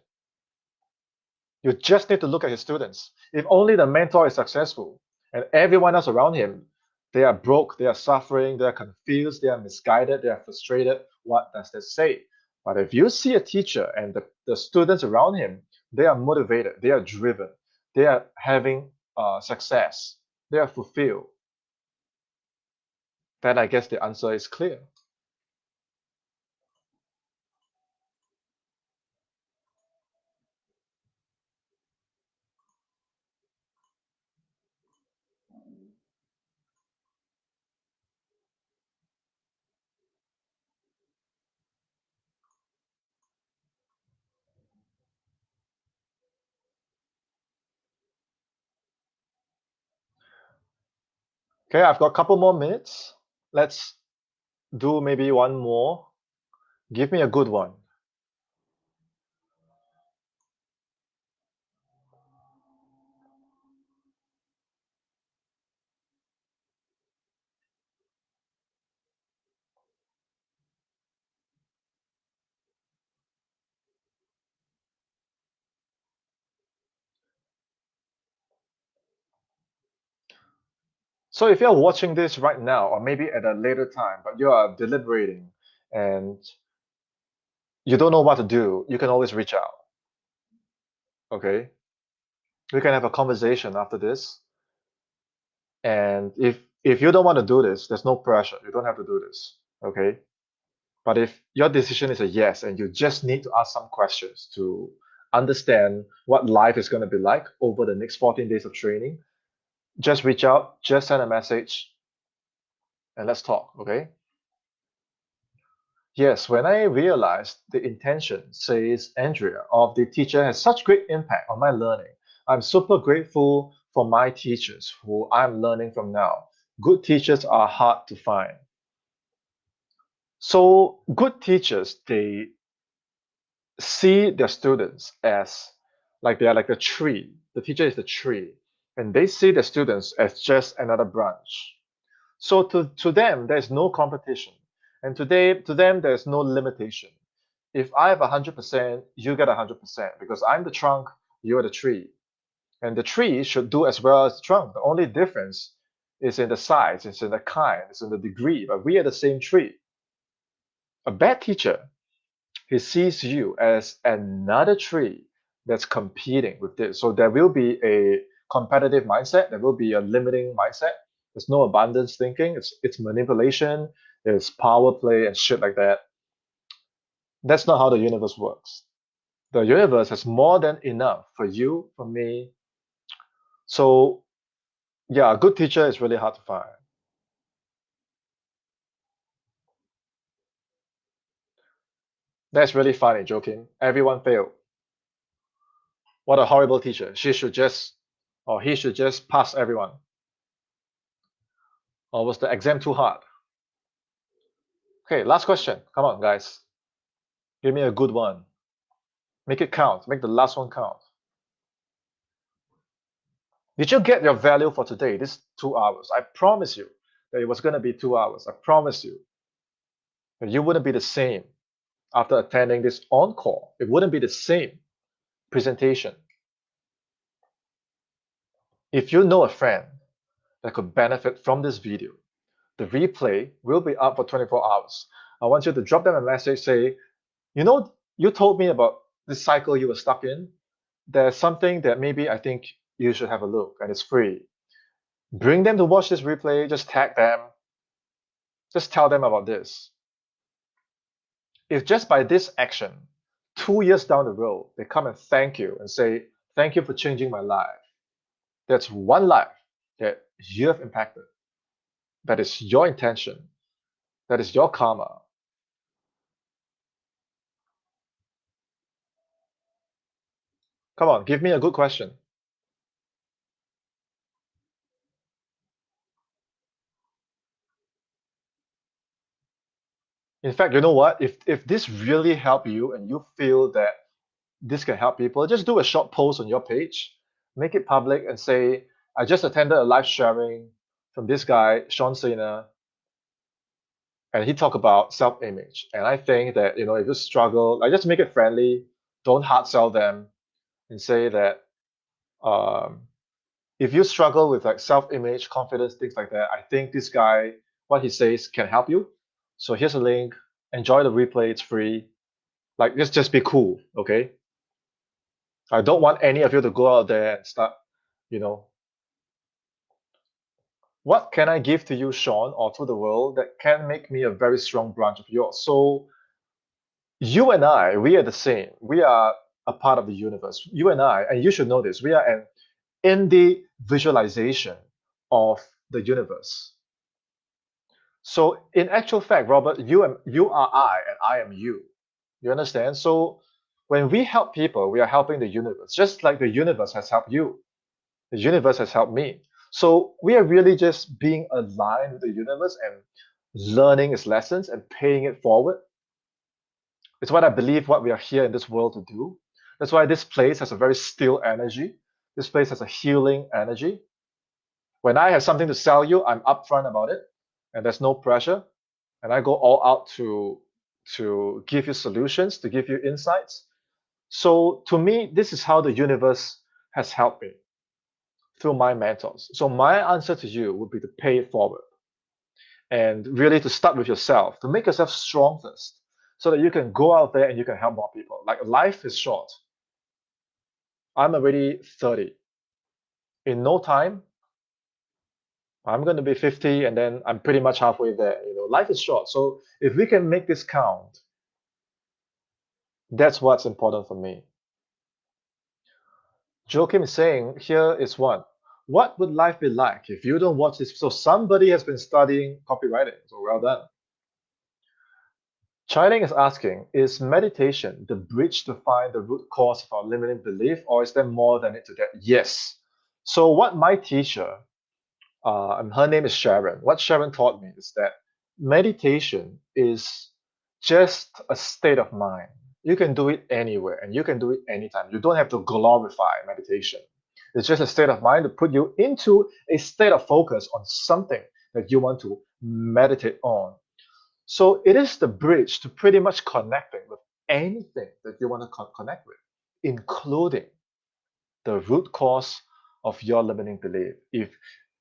You just need to look at his students. If only the mentor is successful and everyone else around him, they are broke, they are suffering, they are confused, they are misguided, they are frustrated, what does that say? But if you see a teacher and the students around him, they are motivated, they are driven, they are having success, they are fulfilled, then I guess the answer is clear. Okay, I've got a couple more minutes. Let's do maybe one more. Give me a good one. So if you're watching this right now, or maybe at a later time, but you are deliberating and you don't know what to do, you can always reach out. Okay? We can have a conversation after this. And if you don't want to do this, there's no pressure. You don't have to do this. Okay? But if your decision is a yes and you just need to ask some questions to understand what life is going to be like over the next 14 days of training, just reach out, just send a message, and let's talk. Okay? Yes, when I realized the intention, says Andrea, of the teacher has such great impact on my learning, I'm super grateful for my teachers who I'm learning from now. Good teachers are hard to find. So, good teachers, they see their students as like they are like a tree. The teacher is the tree, and they see the students as just another branch. So to them, there's no competition. And to them, there's no limitation. If I have 100%, you get 100% because I'm the trunk, you're the tree. And the tree should do as well as the trunk. The only difference is in the size, it's in the kind, it's in the degree, but we are the same tree. A bad teacher, he sees you as another tree that's competing with this. So there will be a competitive mindset, there will be a limiting mindset. There's no abundance thinking, it's manipulation, it's power play and shit like that. That's not how the universe works. The universe has more than enough for you, for me. So yeah, a good teacher is really hard to find. That's really funny, joking. Everyone failed. What a horrible teacher. She should just, or he should just pass everyone. Or was the exam too hard? Okay, last question. Come on, guys. Give me a good one. Make it count. Make the last one count. Did you get your value for today, this 2 hours? I promise you that it was going to be 2 hours. I promise you that you wouldn't be the same after attending this encore. It wouldn't be the same presentation. If you know a friend that could benefit from this video, the replay will be up for 24 hours. I want you to drop them a message, say, you know, you told me about this cycle you were stuck in. There's something that maybe I think you should have a look, and it's free. Bring them to watch this replay, just tag them, just tell them about this. If just by this action, 2 years down the road, they come and thank you and say, thank you for changing my life. That's one life that you have impacted. That is your intention. That is your karma. Come on, give me a good question. In fact, you know what? If this really help you and you feel that this can help people, just do a short post on your page, make it public and say, I just attended a live sharing from this guy, Sena, and he talked about self-image. And I think that, if you struggle, like just make it friendly, don't hard sell them and say that um, if you struggle with like self-image, confidence, things like that, I think this guy, what he says can help you. So here's a link. Enjoy the replay. It's free. Like, just be cool, okay? I don't want any of you to go out there and start, you know, what can I give to you, Sean, or to the world that can make me a very strong branch of yours? So you and I, we are the same. We are a part of the universe. You and I, and you should know this, we are an indie visualization of the universe. So in actual fact, Robert, you are I and I am you. You understand? So when we help people, we are helping the universe, just like the universe has helped you. The universe has helped me. So we are really just being aligned with the universe and learning its lessons and paying it forward. It's what I believe what we are here in this world to do. That's why this place has a very still energy. This place has a healing energy. When I have something to sell you, I'm upfront about it, and there's no pressure. And I go all out to give you solutions, to give you insights. So to me, this is how the universe has helped me through my mentors. So my answer to you would be to pay it forward and really to start with yourself, to make yourself strong first, so that you can go out there and you can help more people. Like life is short. I'm already 30. In no time, I'm going to be 50 and then I'm pretty much halfway there. Life is short. So if we can make this count, that's what's important for me. Joachim is saying, here is one. What would life be like if you don't watch this? So somebody has been studying copywriting. So well done. Chiling is asking, is meditation the bridge to find the root cause of our limiting belief, or is there more than it to that? Yes. So what my teacher, and her name is Sharon, what Sharon taught me is that meditation is just a state of mind. You can do it anywhere and you can do it anytime. You don't have to glorify meditation. It's just a state of mind to put you into a state of focus on something that you want to meditate on. So it is the bridge to pretty much connecting with anything that you want to connect with, including the root cause of your limiting belief. If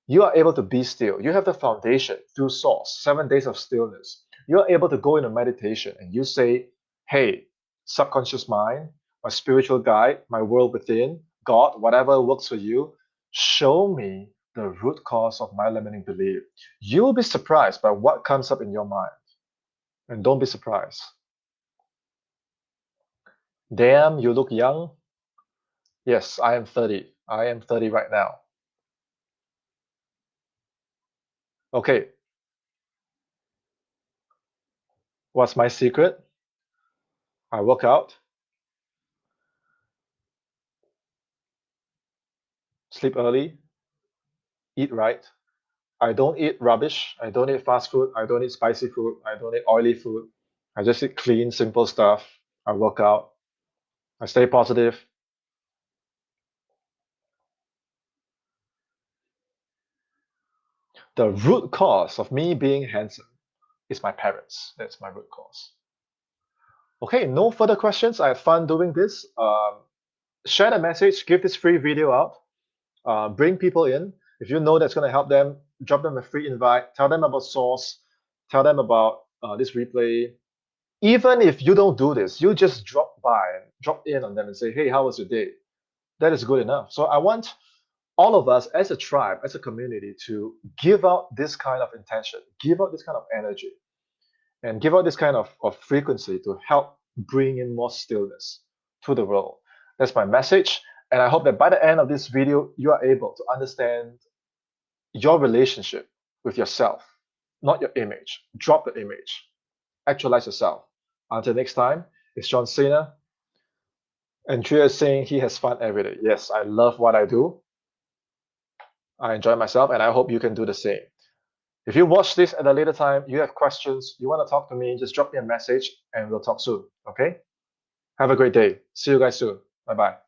you are able to be still, you have the foundation through Source, 7 days of stillness. You're able to go into meditation and you say, hey, subconscious mind, my spiritual guide, my world within, God, whatever works for you, show me the root cause of my limiting belief. You will be surprised by what comes up in your mind. And don't be surprised. Damn, you look young. Yes, I am 30. I am 30 right now. Okay, what's my secret? I work out, sleep early, eat right. I don't eat rubbish. I don't eat fast food. I don't eat spicy food. I don't eat oily food. I just eat clean, simple stuff. I work out. I stay positive. The root cause of me being handsome is my parents. That's my root cause. Okay, no further questions. I had fun doing this. Share the message. Give this free video out. Bring people in. If you know that's going to help them, drop them a free invite. Tell them about Source. Tell them about this replay. Even if you don't do this, you just drop by and drop in on them and say, hey, how was your day? That is good enough. So I want all of us as a tribe, as a community, to give out this kind of intention, give out this kind of energy, and give out this kind of frequency to help bring in more stillness to the world. That's my message. And I hope that by the end of this video, you are able to understand your relationship with yourself, not your image. Drop the image. Actualize yourself. Until next time, it's John Sena. And Tria is saying he has fun every day. Yes, I love what I do. I enjoy myself, and I hope you can do the same. If you watch this at a later time, you have questions, you want to talk to me, just drop me a message and we'll talk soon. Okay? Have a great day. See you guys soon. Bye bye.